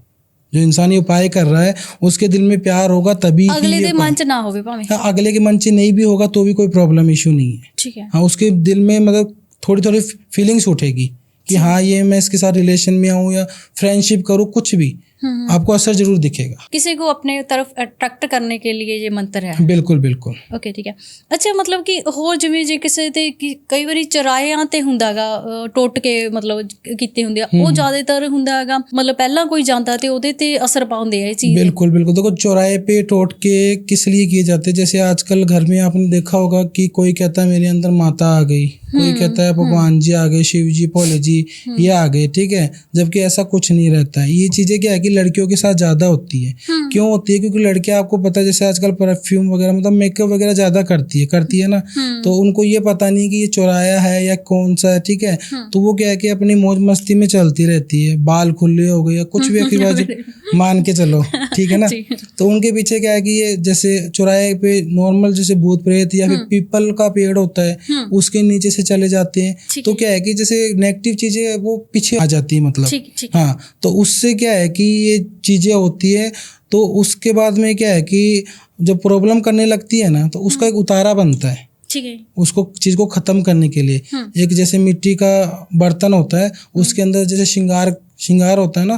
जो इंसान ये उपाय कर रहा है उसके दिल में प्यार होगा तभी। अगले के मन च ना होवे भाਵੇਂ, हाँ, अगले के मन से नहीं भी होगा तो भी कोई प्रॉब्लम इशू नहीं है, ठीक है। हाँ, उसके दिल में मतलब थोड़ी थोड़ी फीलिंग्स उठेगी कि हाँ ये मैं इसके साथ रिलेशन में आऊँ या फ्रेंडशिप करूँ, कुछ भी आपको असर जरूर दिखेगा। किसी को अपने तरफ अट्रैक्ट करने के लिए ये मंत्र है, बिल्कुल बिल्कुल। ओके, ठीक है। ਅੱਛਾ, ਮਤਲਬ ਕਿ ਹੋਰ ਜਿਵੇਂ ਜੇ ਕਿਸੇ ਤੇ ਕਈ ਵਾਰੀ ਚਰਾਇਆਂ ਤੇ ਹੁੰਦਾ ਹੈਗਾ, ਟੁੱਟ ਕੇ ਮਤਲਬ ਕੀਤੇ ਹੁੰਦੇ ਆ, ਉਹ ਜ਼ਿਆਦਾਤਰ ਹੁੰਦਾ ਹੈਗਾ, ਮਤਲਬ ਪਹਿਲਾਂ ਕੋਈ ਜਾਂਦਾ ਤੇ ਉਹਦੇ ਤੇ ਅਸਰ ਪਾਉਂਦੇ ਆ ਇਹ ਚੀਜ਼। बिल्कुल बिल्कुल। देखो चौराहे पे टोट के किस लिए किए जाते हैं, जैसे आजकल घर में आपने देखा होगा कि कोई कहता है मेरे अंदर माता आ गई, कोई कहता है भगवान जी आ गए, शिव जी, भोले जी ये आ गए, ठीक है, जबकि ऐसा कुछ नहीं रहता है। ये चीज़ें क्या है कि लड़कियों के साथ ज़्यादा होती है। क्यों होती है? क्योंकि लड़कियां, आपको पता है जैसे आजकल परफ्यूम वगैरह मतलब मेकअप वगैरह ज़्यादा करती है ना, तो उनको ये पता नहीं कि ये चौराया है या कौन सा है, ठीक है। तो वो क्या है कि अपनी मौज मस्ती में चलती रहती है, बाल खुले हो गए या कुछ भी अखीबाजी मान के चलो, ठीक है ना। तो उनके पीछे क्या है कि ये जैसे चौराहे पे नॉर्मल जैसे भूत प्रेत या फिर पीपल का पेड़ होता है उसके नीचे से चले जाते हैं, तो क्या है कि जैसे नेगेटिव चीजें वो पीछे आ जाती है, मतलब हाँ, तो उससे क्या है कि ये चीजें होती है। तो उसके बाद में क्या है कि जब प्रॉब्लम करने लगती है ना, तो उसका एक उतारा बनता है, ठीक है, उसको चीज को खत्म करने के लिए। एक जैसे मिट्टी का बर्तन होता है, उसके अंदर जैसे श्रृंगार होता है ना,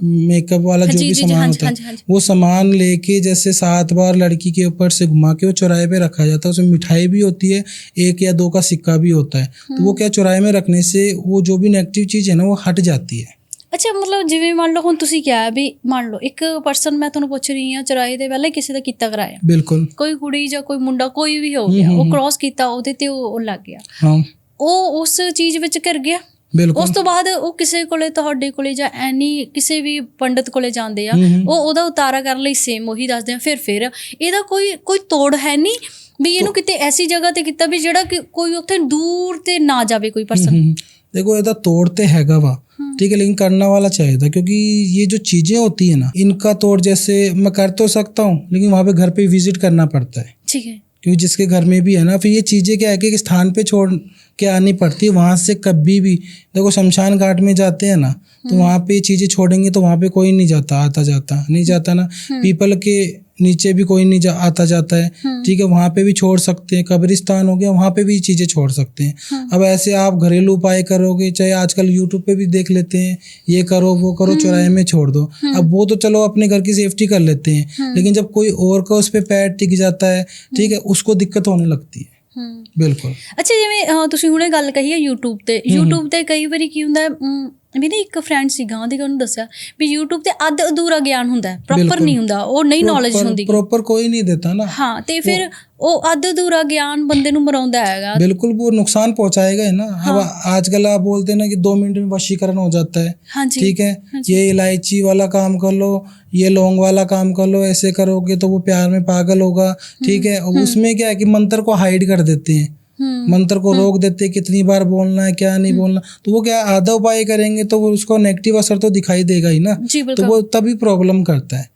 मेकअप वाला जो भी सामान होता है, वो सामान लेके जैसे 7 बार लड़की के ऊपर से घुमा के वो चौराहे पे रखा जाता है। उसमें मिठाई भी होती है, 1 या 2 का सिक्का भी होता है। तो वो क्या चौराहे में रखने से वो जो भी नेगेटिव चीज है ना वो हट जाती है। ਅੱਛਾ, ਮਤਲਬ ਜਿਵੇਂ ਮੰਨ ਲਓ ਹੁਣ ਤੁਸੀਂ ਕਿਹਾ ਵੀ ਮੰਨ ਲਓ ਇੱਕ ਪਰਸਨ, ਮੈਂ ਤੁਹਾਨੂੰ ਪੁੱਛ ਰਹੀ ਹਾਂ, ਚੁਰਾਏ ਦੇ ਪਹਿਲਾਂ ਕਿਸੇ ਦਾ ਕੀਤਾ ਕਰਾਇਆ, ਬਿਲਕੁਲ, ਕੋਈ ਕੁੜੀ ਜਾਂ ਕੋਈ ਮੁੰਡਾ ਕੋਈ ਵੀ ਹੋ ਗਿਆ, ਉਹ ਕ੍ਰਾਸ ਕੀਤਾ, ਉਹਦੇ ਤੇ ਉਹ ਲੱਗ ਗਿਆ, ਹਾਂ, ਉਹ ਉਸ ਚੀਜ਼ ਵਿੱਚ ਘਿਰ ਗਿਆ। ਉਸ ਤੋਂ ਬਾਅਦ ਉਹ ਕਿਸੇ ਕੋਲੇ, ਤੁਹਾਡੇ ਕੋਲੇ ਜਾਂ ਐਨੀ ਕਿਸੇ ਵੀ ਪੰਡਤ ਕੋਲੇ ਜਾਂਦੇ ਆ, ਉਹ ਉਹਦਾ ਉਤਾਰਾ ਕਰਨ ਲਈ ਸੇਮ ਉਹੀ ਦੱਸਦੇ ਆ। ਫਿਰ ਇਹਦਾ ਕੋਈ ਤੋੜ ਹੈ ਨਹੀਂ ਵੀ ਇਹਨੂੰ ਕਿਤੇ ਐਸੀ ਜਗ੍ਹਾ ਤੇ ਕੀਤਾ ਵੀ ਜਿਹੜਾ ਕਿ ਕੋਈ ਉੱਥੇ ਦੂਰ ਤੇ ਨਾ ਜਾਵੇ ਕੋਈ ਪਰਸਨ। देखो ਇਹਦਾ तोड़ तो हैगा वा, ठीक है, लेकिन करना वाला चाहिए था, क्योंकि ये जो चीजें होती है ना, इनका तोड़ जैसे मैं कर तो सकता हूँ, लेकिन वहाँ पे घर पे विजिट करना पड़ता है, ठीक है, क्योंकि जिसके घर में भी है ना, फिर ये चीजें क्या है कि स्थान पे के आनी पड़ती है। वहाँ से कभी भी देखो शमशान घाट में जाते हैं ना, तो वहाँ पे चीज़ें छोड़ेंगे तो वहाँ पे कोई नहीं जाता, आता जाता नहीं जाता ना। पीपल के नीचे भी कोई नहीं आता जाता है, ठीक है, वहाँ पे भी छोड़ सकते हैं। कब्रिस्तान हो गया, वहाँ पे भी चीज़ें छोड़ सकते हैं। अब ऐसे आप घरेलू उपाय करोगे, चाहे आजकल यूट्यूब पे भी देख लेते हैं, ये करो वो करो, चौराहे में छोड़ दो। अब वो तो चलो अपने घर की सेफ्टी कर लेते हैं, लेकिन जब कोई और का उस पर पैर टिक जाता है, ठीक है, उसको दिक्कत होने लगती है। बिल्कुल। ਅੱਛਾ, ਜਿਵੇਂ ਤੁਸੀਂ ਹੁਣੇ ਗੱਲ ਕਹੀ ਹੈ YouTube ਤੇ ਕਈ ਵਾਰੀ ਕੀ ਹੁੰਦਾ, ਮੇਰੇ ਇੱਕ ਫਰੈਂਡ ਸੀਗਾ, ਉਹਦੀ ਉਹਨੂੰ ਦੱਸਿਆ ਵੀ YouTube ਤੇ ਅੱਧ ਅਧੂਰਾ ਗਿਆਨ ਹੁੰਦਾ, ਪ੍ਰੋਪਰ ਨਹੀਂ ਹੁੰਦਾ, ਉਹ ਨਹੀਂ ਨੌਲੇਜ ਹੁੰਦੀ, ਪ੍ਰੋਪਰ ਕੋਈ ਨਹੀਂ ਦੇਤਾ ਨਾ। हाँ, ਤੇ ਫਿਰ ਉਹ ਅੱਧ ਅਧੂਰਾ ਗਿਆਨ ਬੰਦੇ ਨੂੰ ਮਰਾਉਂਦਾ ਹੈਗਾ। बिल्कुल, वो नुकसान पहुंचाएगा ही ना। अब आजकल आप बोलते हैं ना कि 2 मिनट में वशीकरण हो जाता है, हाँ जी, ठीक है, ये इलायची वाला काम कर लो, ये लौंग वाला काम कर लो, ऐसे करोगे तो वो प्यार में पागल होगा, ठीक है। उसमें क्या है कि मंत्र को हाइड कर देते हैं, मंत्र को रोक देते हैं, कितनी बार बोलना है क्या नहीं बोलना। तो वो क्या आधा उपाय करेंगे तो वो उसको नेगेटिव असर तो दिखाई देगा ही ना, तो वो तभी प्रॉब्लम करता है,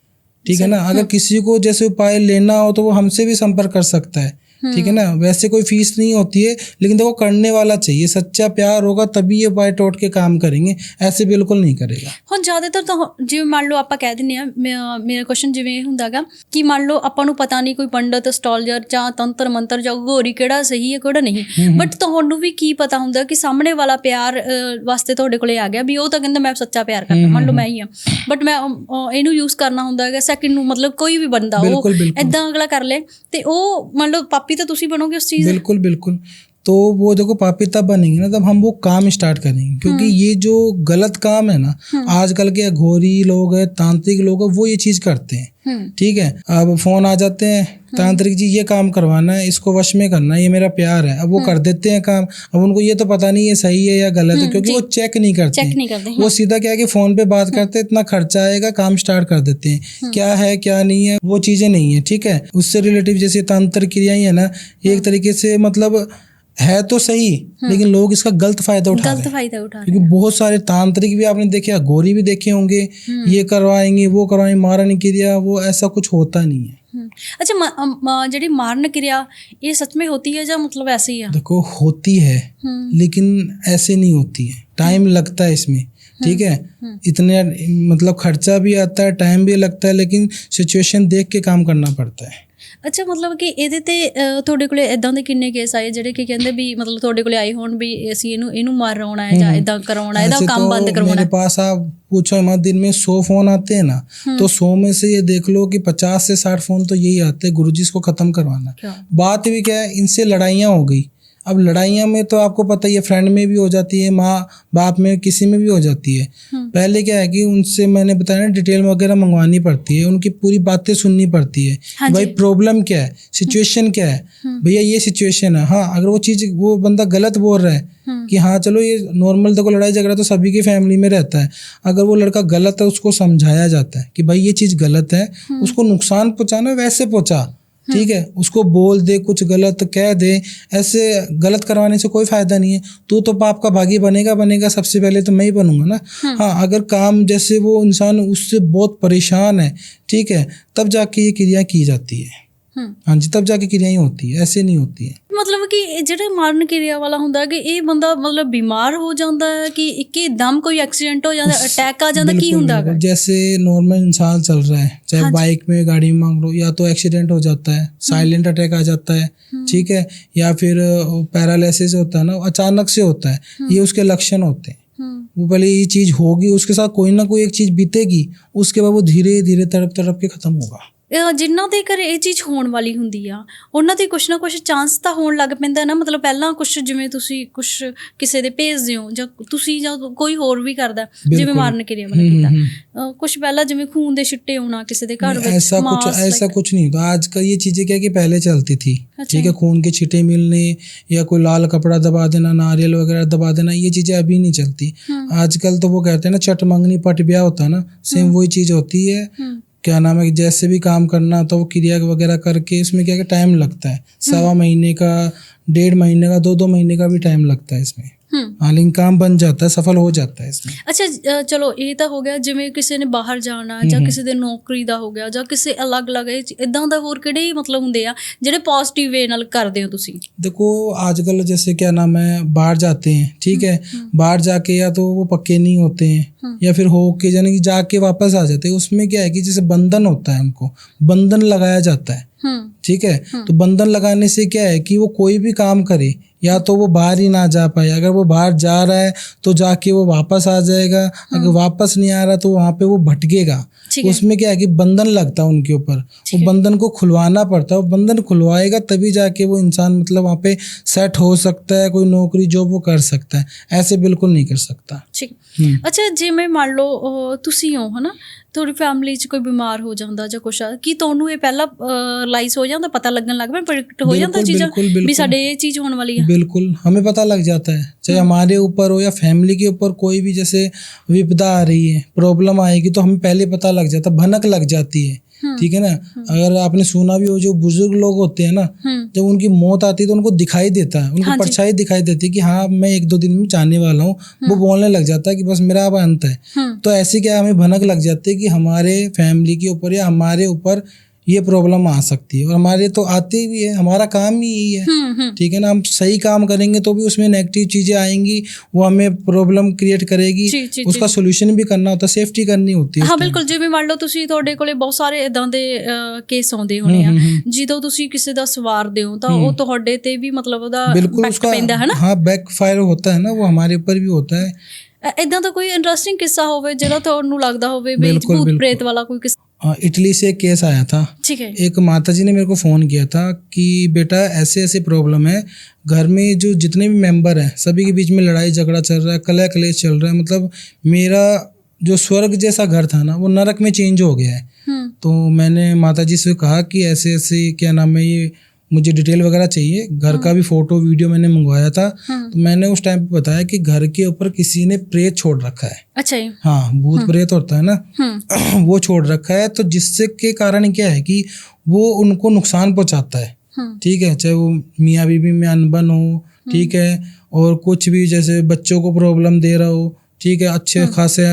ठीक है ना। अगर किसी को जैसे उपाय लेना हो तो वो हमसे भी संपर्क कर सकता है, ठीक है ना। वैसे कोई फीस नहीं होती है, लेकिन देखो करने वाला चाहिए, सच्चा प्यार होगा तभी ये उपाय टोट के काम करेंगे, ऐसे बिल्कुल नहीं करेगा। ਹੁਣ ਜ਼ਿਆਦਾਤਰ ਤਾਂ ਜਿਵੇਂ ਮੰਨ ਲਓ ਆਪਾਂ ਕਹਿ ਦਿੰਦੇ ਆ, ਮੇਰਾ ਕੁਐਸਚਨ ਜਿਵੇਂ ਇਹ ਹੁੰਦਾ ਗਾ ਕਿ ਮੰਨ ਲਓ ਆਪਾਂ ਨੂੰ ਪਤਾ ਨਹੀਂ ਕੋਈ ਪੰਡਤ, ਐਸਟ੍ਰੋਲੋਜਰ ਜਾਂ ਤੰਤਰ ਮੰਤਰ ਜਾਂ ਗੋਰੀ ਕਿਹੜਾ ਸਹੀ ਹੈ ਕਿਹੜਾ ਨਹੀਂ, ਬਟ ਤੁਹਾਨੂੰ ਵੀ ਕੀ ਪਤਾ ਹੁੰਦਾ ਕਿ ਸਾਹਮਣੇ ਵਾਲਾ ਪਿਆਰ ਵਾਸਤੇ ਤੁਹਾਡੇ ਕੋਲੇ ਆ ਗਿਆ, ਵੀ ਉਹ ਤਾਂ ਕਹਿੰਦਾ ਮੈਂ ਸੱਚਾ ਪਿਆਰ ਕਰਦਾ, ਮੰਨ ਲਓ ਮੈਂ ਹੀ ਆ, ਬਟ ਮੈਂ ਇਹਨੂੰ ਯੂਜ਼ ਕਰਨਾ ਹੁੰਦਾ ਹੈਗਾ ਸੈਕਿੰਡ ਨੂੰ, ਮਤਲਬ ਕੋਈ ਵੀ ਬੰਦਾ ਉਹ ਇੱਦਾਂ ਅਗਲਾ ਕਰ ਲੇ ਤੇ ਉਹ ਮੰਨ ਲਓ ਪਾਪੀ ਤਾਂ ਤੁਸੀਂ बनोगे उस चीज। बिल्कुल बिल्कुल। तो वो देखो पापी तब बनेंगे ना तब हम वो काम स्टार्ट करेंगे, क्योंकि ये जो गलत काम है ना, आजकल के घोरी लोग हैं, तांत्रिक लोग हैं, वो ये चीज करते हैं, ठीक है। अब फोन आ जाते हैं, तांत्रिक जी ये काम करवाना है, इसको वश में करना है, ये मेरा प्यार है, अब वो कर देते हैं काम। अब उनको ये तो पता नहीं ये सही है या गलत है, क्योंकि वो चेक नहीं करते, वो सीधा क्या है कि फोन पे बात करते, इतना खर्चा आएगा, काम स्टार्ट कर देते हैं, क्या है क्या नहीं है वो चीजें नहीं है, ठीक है। उससे रिलेटिव जैसे तंत्र क्रियाएं है ना, एक तरीके से मतलब है तो सही, लेकिन लोग इसका गलत फायदा उठा रहे हैं, क्योंकि बहुत सारे तांत्रिक भी आपने देखे, गोरी भी देखे होंगे, ये करवाएंगे वो करवाएंगे, मारन क्रिया, वो ऐसा कुछ होता नहीं है। अच्छा, ਜਿਹੜੀ ਮਾਰਨ ਕਿਰਿਆ ਇਹ सच में होती है या मतलब ऐसे ही है? देखो होती है, लेकिन ऐसे नहीं होती है, टाइम लगता है इसमें, ठीक है। इतने मतलब खर्चा भी आता है, टाइम भी लगता है, लेकिन सिचुएशन देख के काम करना पड़ता है। ਅੱਛਾ, ਮਤਲਬ ਕਿ ਇਹਦੇ ਤੇ ਤੁਹਾਡੇ ਕੋਲੇ ਇਦਾਂ ਦੇ ਕਿੰਨੇ ਕੇਸ ਆਏ ਜਿਹੜੇ ਕਿ ਕਹਿੰਦੇ ਵੀ ਮਤਲਬ ਤੁਹਾਡੇ ਕੋਲੇ ਆਏ ਹੋਣ ਵੀ ਅਸੀਂ ਇਹਨੂੰ ਮਾਰਵਾਉਣਾ ਹੈ ਜਾਂ ਇਦਾਂ ਕਰਾਉਣਾ, ਇਹਦਾ ਕੰਮ ਬੰਦ ਕਰਵਾਉਣਾ? मेरे पास आप पूछो मत, दिन में 100 फोन आते हैं ना, तो 100 में से ये देख लो कि 50 से 60 फोन तो यही आते हैं, गुरुजी इसको खत्म करवाना। बात भी क्या है, इनसे लड़ाइयाँ हो गई। अब लड़ाइयाँ में तो आपको पता ही है, फ्रेंड में भी हो जाती है, माँ बाप में किसी में भी हो जाती है। पहले क्या है कि उनसे मैंने बताया ना, डिटेल वगैरह मंगवानी पड़ती है, उनकी पूरी बातें सुननी पड़ती है। हाँ, भाई प्रॉब्लम क्या है, सिचुएशन क्या है, भैया ये सिचुएशन है। हाँ, अगर वो चीज़ वो बंदा गलत बोल रहा है कि हाँ चलो ये नॉर्मल, देखो लड़ाई झगड़ा तो सभी की फैमिली में रहता है, अगर वो लड़का गलत है उसको समझाया जाता है कि भाई ये चीज़ गलत है, उसको नुकसान पहुँचाना वैसे पहुँचा, ठीक है, उसको बोल दे, कुछ गलत कह दे, ऐसे गलत करवाने से कोई फायदा नहीं है। तू तो पाप का भागी बनेगा, सबसे पहले तो मैं ही बनूंगा ना। हाँ, अगर काम जैसे वो इंसान उससे बहुत परेशान है, ठीक है, तब जाके ये क्रिया की जाती है। हाँ जी, तब जाके क्रियाएं होती है, ऐसे नहीं होती है। मतलब कि ਜਿਹੜੇ ਮਾਰਨ ਕਿਰਿਆ ਵਾਲਾ ਹੁੰਦਾ ਕਿ ਇਹ ਬੰਦਾ ਮਤਲਬ ਬਿਮਾਰ ਹੋ ਜਾਂਦਾ ਹੈ कि एकदम कोई एक्सीडेंट हो जाता है, अटैक आ जाता है, की ਹੁੰਦਾ है? जैसे नॉर्मल इंसान चल रहा है, चाहे बाइक में गाड़ी में मान लो, या तो एक्सीडेंट हो जाता है, साइलेंट अटैक आ जाता है, ठीक है, या फिर पैरालिसिस होता है ना, अचानक से होता है, ये उसके लक्षण होते हैं। वो पहले ये चीज़ होगी, उसके साथ कोई ना कोई एक चीज़ बीतेगी, उसके बाद वो धीरे धीरे तड़प के ख़त्म होगा। ਜਿਨ੍ਹਾਂ ਦੇ ਘਰ ਇਹ ਚੀਜ਼ ਹੋਣ ਵਾਲੀ ਹੁੰਦੀ ਆ, ਉਹਨਾਂ ਦੇ ਕੁਛ ਨਾ ਕੁਛ ਚਾਂਸ ਤਾਂ ਹੋਣ ਲੱਗ ਪੈਂਦਾ ਨਾ, ਮਤਲਬ ਪਹਿਲਾਂ ਕੁਛ ਜਿਵੇਂ ਤੁਸੀਂ ਕੁਛ ਕਿਸੇ ਦੇ ਭੇਜਦੇ ਹੋ ਜਾਂ ਤੁਸੀਂ ਜਾਂ ਕੋਈ ਹੋਰ ਵੀ ਕਰਦਾ, ਜਿਵੇਂ ਮਾਰਨ ਕਿਰਿਆ ਵਾਲਾ ਕੀਤਾ, ਕੁਛ ਪਹਿਲਾਂ ਜਿਵੇਂ ਖੂਨ ਦੇ ਛਿੱਟੇ ਹੋਣਾ ਕਿਸੇ ਦੇ ਘਰ ਵਿੱਚ, ऐसा कुछ नहीं होता। आजकल ये चीज़ें क्या कि पहले चलती थी, ठीक है, खून के छींटे मिलने या कोई लाल कपड़ा दबा देना, नारियल वगैरह दबा देना, ये चीज़ें अभी नहीं चलती। आजकल तो वो कहते हैं ना चट मंगनी पट ब्याह होता है ना, सेम वही चीज़ होती है। क्या नाम है, जैसे भी काम करना तो वो क्रिया वगैरह करके इसमें क्या टाइम लगता है, 1.25 महीने का, 1.5 महीने का, 2 महीने का भी टाइम लगता है इसमें। हाँ, लेकिन काम बन जाता है, सफल हो जाता है इसमें। ਅੱਛਾ ਚਲੋ ਇਹ ਤਾਂ ਹੋ ਗਿਆ ਜਿਵੇਂ ਕਿਸੇ ਨੇ ਬਾਹਰ ਜਾਣਾ ਜਾਂ ਕਿਸੇ ਦੇ ਨੌਕਰੀ ਦਾ ਹੋ ਗਿਆ ਜਾਂ ਕਿਸੇ ਅਲੱਗ-ਅਲੱਗ ਇਦਾਂ ਦਾ ਹੋਰ ਕਿਹੜੇ ਮਤਲਬ ਹੁੰਦੇ ਆ ਜਿਹੜੇ ਪੋਜ਼ਿਟਿਵ ਵੇ ਨਾਲ ਕਰਦੇ ਹੋ ਤੁਸੀਂ? देखो आजकल जैसे क्या नाम है, बाहर जाते हैं, ठीक है, बाहर जाके या तो वो पक्के नहीं होते हैं या फिर हो के यानी कि जाके वापस आ जाते हैं। उसमें क्या है कि जैसे बंधन होता है, उनको बंधन लगाया जाता है, ठीक है। तो बंधन लगाने से क्या है कि वो कोई भी काम करे या तो वो बाहर ही ना जा पाए। अगर वो बाहर जा रहा है तो जाके वो वापस आ जाएगा, अगर वापस नहीं आ रहा तो वहाँ पे वो भटकेगा। उसमें क्या है कि बंधन लगता है उनके ऊपर, वो बंधन को खुलवाना पड़ता है। वो बंधन खुलवाएगा तभी जाके वो इंसान मतलब वहाँ पे सेट हो सकता है, कोई नौकरी जॉब वो कर सकता है, ऐसे बिल्कुल नहीं कर सकता। ठीक। ਅੱਛਾ ਜਿਵੇਂ ਮੰਨ ਲਓ ਤੁਸੀਂ ਹੋ ਹਨਾ, ਤੁਹਾਡੀ ਫੈਮਿਲੀ 'ਚ ਕੋਈ ਬਿਮਾਰ ਹੋ ਜਾਂਦਾ ਜਾਂ ਕੁਛ ਆ, ਕੀ ਤੁਹਾਨੂੰ ਇਹ ਪਹਿਲਾਂ ਰਿਲਾਈਜ਼ ਹੋ ਜਾਂਦਾ, पता लगने लग पे प्रेडिक्ट हो जाता चीज़ें भी साडे ये चीज़ होने वाली है? बिल्कुल, हमें पता लग जाता है, चाहे हमारे ऊपर हो या फैमिली के ऊपर कोई भी जैसे विपदा आ रही है, प्रॉब्लम आएगी तो हमें पहले पता लग जाता, भनक लग जाती है, ठीक है ना। अगर आपने सुना भी हो जो बुजुर्ग लोग होते हैं ना, जब उनकी मौत आती है तो उनको दिखाई देता है, उनको परछाई दिखाई देती है कि हाँ मैं 1-2 दिन में जाने वाला हूँ। वो बोलने लग जाता है कि बस मेरा अब अंत है। तो ऐसे क्या हमें भनक लग जाती है कि हमारे फैमिली के ऊपर या हमारे ऊपर ये प्रॉब्लम आ सकती है, और हमारे तो आती भी है, हमारा काम ही यही है, ठीक है ना। हम सही काम करेंगे तो भी उसमें नेगेटिव चीजें आएंगी, वो हमें प्रॉब्लम क्रिएट करेगी, उसका सोल्यूशन भी करना होता है, सेफ्टी करनी होती है। हाँ बिल्कुल, जिवें मान लो ਤੁਸੀਂ ਤੁਹਾਡੇ ਕੋਲੇ ਬਹੁਤ ਸਾਰੇ ਇਦਾਂ ਦੇ ਕੇਸ ਆਉਂਦੇ ਹੋਣੇ ਆ, ਜਦੋਂ ਤੁਸੀਂ ਕਿਸੇ ਦਾ ਸਵਾਰਦੇ ਹੋ ਤਾਂ ਉਹ ਤੁਹਾਡੇ ਤੇ ਵੀ ਮਤਲਬ ਉਹਦਾ ਇਫੈਕਟ ਪੈਂਦਾ ਹੈ ਨਾ। हाँ, बैकफायर होता है ना, वो हमारे ऊपर भी होता है। ਇਦਾਂ ਦਾ ਕੋਈ ਇੰਟਰਸਟਿੰਗ ਕਿੱਸਾ ਹੋਵੇ ਜਿਹੜਾ ਤੁਹਾਨੂੰ ਲੱਗਦਾ ਹੋਵੇ ਵੀ ਭੂਤ ਪ੍ਰੇਤ वाला कोई किस्सा? इटली से एक केस आया था, ठीक है। एक माता जी ने मेरे को फ़ोन किया था कि बेटा ऐसे ऐसे प्रॉब्लम है, घर में जो जितने भी मेंबर हैं सभी के बीच में लड़ाई झगड़ा चल रहा है, कलह कलेश चल रहा है, मतलब मेरा जो स्वर्ग जैसा घर था ना वो नरक में चेंज हो गया है। तो मैंने माता जी से कहा कि ऐसे ऐसे क्या नाम है, ये मुझे डिटेल वगैरह चाहिए, घर का भी फोटो वीडियो मैंने मंगवाया था। तो मैंने उस टाइम पे बताया कि घर के ऊपर किसी ने प्रेत छोड़ रखा है। अच्छा जी। हाँ, भूत प्रेत होता है ना, वो छोड़ रखा है। तो जिससे के कारण क्या है कि वो उनको नुकसान पहुंचाता है, ठीक है, चाहे वो मियाँ बीवी में अनबन हो, ठीक है, और कुछ भी जैसे बच्चों को प्रॉब्लम दे रहा हो, ठीक है, अच्छे खासे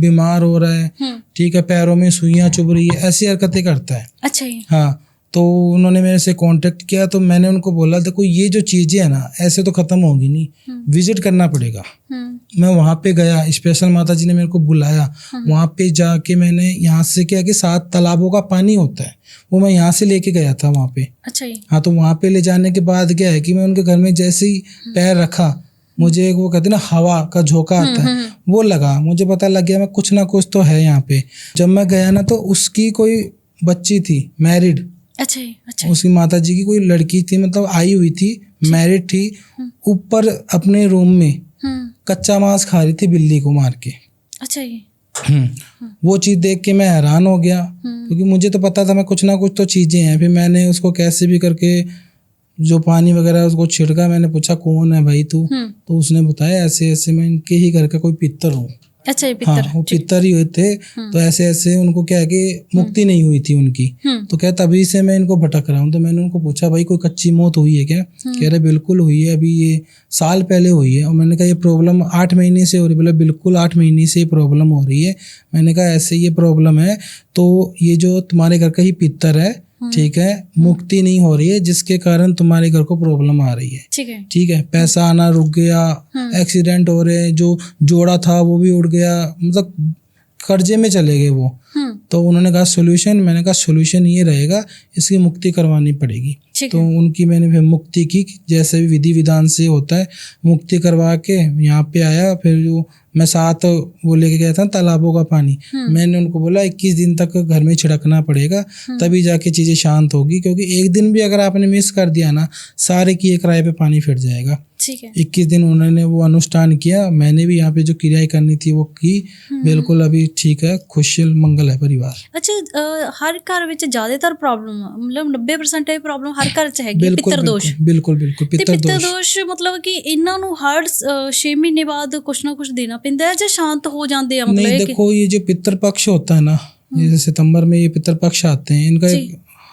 बीमार हो रहा है, ठीक है, पैरों में सुइयां चुभ रही है, ऐसी हरकतें करता है। अच्छा जी। हाँ, तो उन्होंने मेरे से कांटेक्ट किया, तो मैंने उनको बोला देखो ये जो चीज़ें हैं ना ऐसे तो ख़त्म होगी नहीं, विजिट करना पड़ेगा। मैं वहाँ पे गया, स्पेशल माता जी ने मेरे को बुलाया, वहाँ पे जाके मैंने यहाँ से क्या कि 7 तालाबों का पानी होता है वो मैं यहाँ से लेके गया था वहाँ पे। अच्छा जी। हाँ, तो वहाँ पे ले जाने के बाद क्या है कि मैं उनके घर में जैसे ही पैर रखा, मुझे वो कहते ना हवा का झोंका आता है वो लगा, मुझे पता लग गया मैं कुछ ना कुछ तो है यहाँ पे। जब मैं गया ना तो उसकी कोई बच्ची थी मैरिड। अच्छा अच्छा। उसकी माता जी की कोई लड़की थी, मतलब आई हुई थी, मैरिड थी, ऊपर अपने रूम में कच्चा मांस खा रही थी बिल्ली को मार के। अच्छा जी। वो चीज़ देख के मैं हैरान हो गया, क्योंकि मुझे तो पता था मैं कुछ ना कुछ तो चीज़ें हैं। फिर मैंने उसको कैसे भी करके जो पानी वगैरह उसको छिड़का, मैंने पूछा कौन है भाई तू, तो उसने बताया ऐसे ऐसे मैं इनके ही घर का कोई पितर हूँ। अच्छा, पितर। हाँ, वो पितर ही हुए थे। तो ऐसे ऐसे उनको क्या है कि मुक्ति नहीं हुई थी उनकी, तो क्या तभी से मैं इनको भटक रहा हूँ। तो मैंने उनको पूछा भाई कोई कच्ची मौत हुई है क्या? कह रहे बिल्कुल हुई है, अभी ये साल पहले हुई है। और मैंने कहा ये प्रॉब्लम 8 महीने से हो रही है? बोले बिल्कुल 8 महीने से ये प्रॉब्लम हो रही है। मैंने कहा ऐसे ये प्रॉब्लम है, तो ये जो तुम्हारे घर का ही पितर है, ठीक है, मुक्ति नहीं हो रही है, जिसके कारण तुम्हारे घर को प्रॉब्लम आ रही है। ठीक है, पैसा आना रुक गया, एक्सीडेंट हो रहे हैं, जो जोड़ा था वो भी उड़ गया, मतलब कर्जे में चले गए वो। तो उन्होंने कहा सोल्यूशन, मैंने कहा सोल्यूशन ये रहेगा, इसकी मुक्ति करवानी पड़ेगी। तो उनकी मैंने फिर मुक्ति की, जैसे भी विधि विधान से होता है, मुक्ति करवा के यहाँ पे आया। फिर जो मैं साथ वो लेके गया था तालाबों का पानी, मैंने उनको बोला 21 दिन तक घर में छिड़कना पड़ेगा, तभी जाके चीज़ें शांत होगी। क्योंकि एक दिन भी अगर आपने मिस कर दिया ना, सारे किए किराए पे पानी फिर जाएगा। 21 दिन उन्होंने वो अनुष्ठान किया, मैंने भी यहाँ पे जो क्रियाएं करनी थी वो की। बिल्कुल अभी ठीक है, खुशहाल मंगल है परिवार। अच्छा, हर घर ਵਿੱਚ ਜ਼ਿਆਦਾਤਰ ਪ੍ਰੋਬਲਮ ਮਤਲਬ 90% ਇਹ ਪ੍ਰੋਬਲਮ ਹਰ ਘਰ 'ਚ ਹੈਗੀ ਪਿੱਤਰ ਦੋਸ਼। ਬਿਲਕੁਲ ਬਿਲकुल ਪਿੱਤਰ ਦੋਸ਼ ਮਤਲਬ ਕਿ ਇਹਨਾਂ ਨੂੰ ਹਰ 6 ਮਹੀਨੇ ਬਾਅਦ ਕੁਛ ਨਾ ਕੁਛ ਦੇਣਾ ਪੈਂਦਾ ਹੈ ਜਾਂ शांत हो जाते हैं? मतलब नहीं, देखो ये जो पितृ पक्ष होता है ना, जैसे सितंबर में ये पितृ पक्ष आते हैं, इनका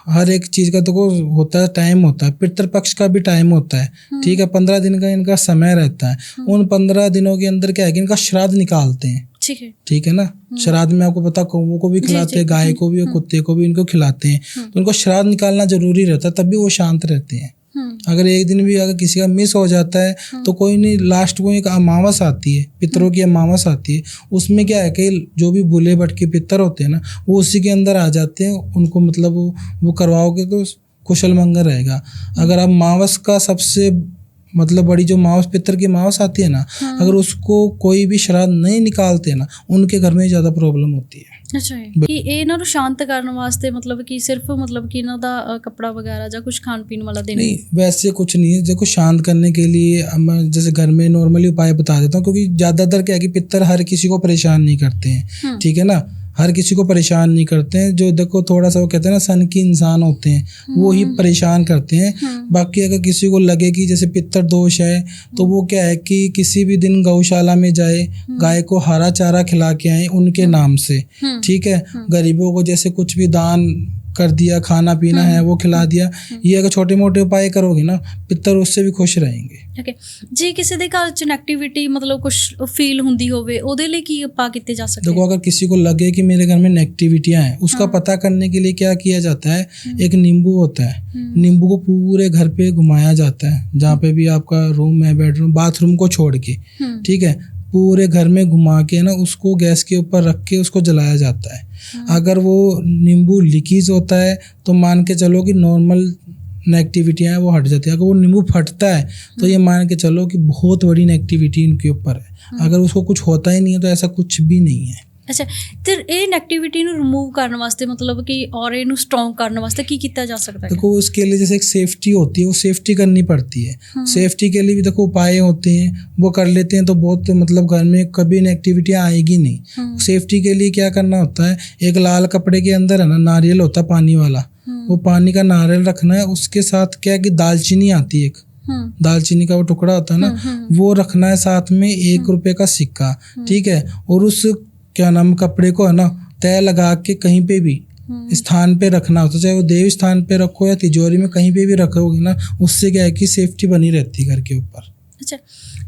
हर एक चीज़ का तो होता है, टाइम होता है, पितृपक्ष का भी टाइम होता है, ठीक है, 15 दिन का इनका समय रहता है। उन 15 दिनों के अंदर क्या है कि इनका श्राद्ध निकालते हैं, ठीक है ना। श्राद्ध में आपको पता कौओं को भी खिलाते हैं, गाय को भी और कुत्ते को भी इनको खिलाते हैं, तो उनको श्राद्ध निकालना जरूरी रहता है, तभी वो शांत रहते हैं। अगर एक दिन भी अगर किसी का मिस हो जाता है तो कोई नहीं, लास्ट को एक अमावस आती है, पितरों की अमावस आती है, उसमें क्या है कि जो भी बुले भटके पितर होते हैं ना, वो उसी के अंदर आ जाते हैं। उनको मतलब वो करवाओगे तो कुशल मंगल रहेगा। अगर आप मावस का सबसे मतलब बड़ी जो मावस पितर की मावस आती है ना, अगर उसको कोई भी श्राद्ध नहीं निकालते ना, उनके घर में ज़्यादा प्रॉब्लम होती है। ਅੱਛਾ ਕਿ ਇਹਨਾਂ ਨੂੰ ਸ਼ਾਂਤ ਕਰਨ ਵਾਸਤੇ ਮਤਲਬ ਕਿ ਸਿਰਫ मतलब कि ਇਹਨਾਂ ਦਾ कपड़ा वगैरह या कुछ खान पीने वाला देना? नहीं, वैसे कुछ नहीं है। देखो, शांत करने के लिए मैं जैसे घर में नॉर्मली उपाय बता देता हूँ, क्योंकि ज़्यादातर क्या है कि पितर हर किसी को परेशान नहीं करते हैं, ठीक है ना, हर किसी को परेशान नहीं करते हैं। जो देखो थोड़ा सा वो कहते हैं ना सन की इंसान होते हैं, वो ही परेशान करते हैं। बाकी अगर किसी को लगे कि जैसे पितर दोष है, तो वो क्या है कि किसी भी दिन गौशाला में जाए, गाय को हरा चारा खिला के आए उनके नाम से, ठीक है। गरीबों को जैसे कुछ भी दान कर दिया, खाना पीना है वो खिला दिया। ये अगर छोटे मोटे उपाय करोगे ना, पितर उससे भी खुश रहेंगे। ओके जी। ਕਿਸੇ ਦੇ ਘਰ ਚ ਨੈਗੇਟਿਵਿਟੀ मतलब कुछ फील ਹੁੰਦੀ ਹੋਵੇ, ਉਹਦੇ ਲਈ ਕੀ ਉਪਾਅ ਕੀਤੇ ਜਾ ਸਕਦੇ? देखो, अगर किसी को लगे कि मेरे घर में नेगेटिविटियाँ हैं, उसका पता करने के लिए क्या किया जाता है, एक नींबू होता है, नींबू को पूरे घर पे घुमाया जाता है, जहाँ पे भी आपका रूम है, बेडरूम, बाथरूम को छोड़ के, ठीक है, पूरे घर में घुमा के ना उसको गैस के ऊपर रख के उसको जलाया जाता है। अगर वो नींबू लीकेज होता है तो मान के चलो कि नॉर्मल नेगेटिविटियाँ हैं वो हट जाती है। अगर वो नींबू फटता है तो ये मान के चलो कि बहुत बड़ी नेगेटिविटी इनके ऊपर है। अगर उसको कुछ होता ही नहीं है तो ऐसा कुछ भी नहीं है। ਅੱਛਾ, ਤੇ ਇਹ ਨੈਗੇਟਿविटी ਨੂੰ ਰਿਮੂਵ ਕਰਨ ਵਾਸਤੇ मतलब कि ਔਰੇ ਨੂੰ स्ट्रॉन्ग करने वास्ते की किया जा सकता है? देखो, उसके लिए जैसे एक सेफ्टी होती है, वो सेफ्टी करनी पड़ती है। सेफ्टी के लिए भी देखो उपाय होते हैं, वो कर लेते हैं तो बहुत मतलब घर में कभी नेगेटिविटी आएगी नहीं। सेफ्टी के लिए क्या करना होता है, एक लाल कपड़े के अंदर है ना नारियल होता है पानी वाला, वो पानी का नारियल रखना है। उसके साथ क्या है कि दालचीनी आती है, दालचीनी का वो टुकड़ा होता है ना, वो रखना है साथ में, 1 रुपए का सिक्का, ठीक है। और उस क्या नाम कपड़े को है ना तय लगा के कहीं पे भी स्थान पे रखना होता है, चाहे वो देव स्थान पे रखो या तिजोरी में कहीं पे भी रखोगे ना, उससे क्या है कि सेफ्टी बनी रहती है घर के ऊपर। अच्छा,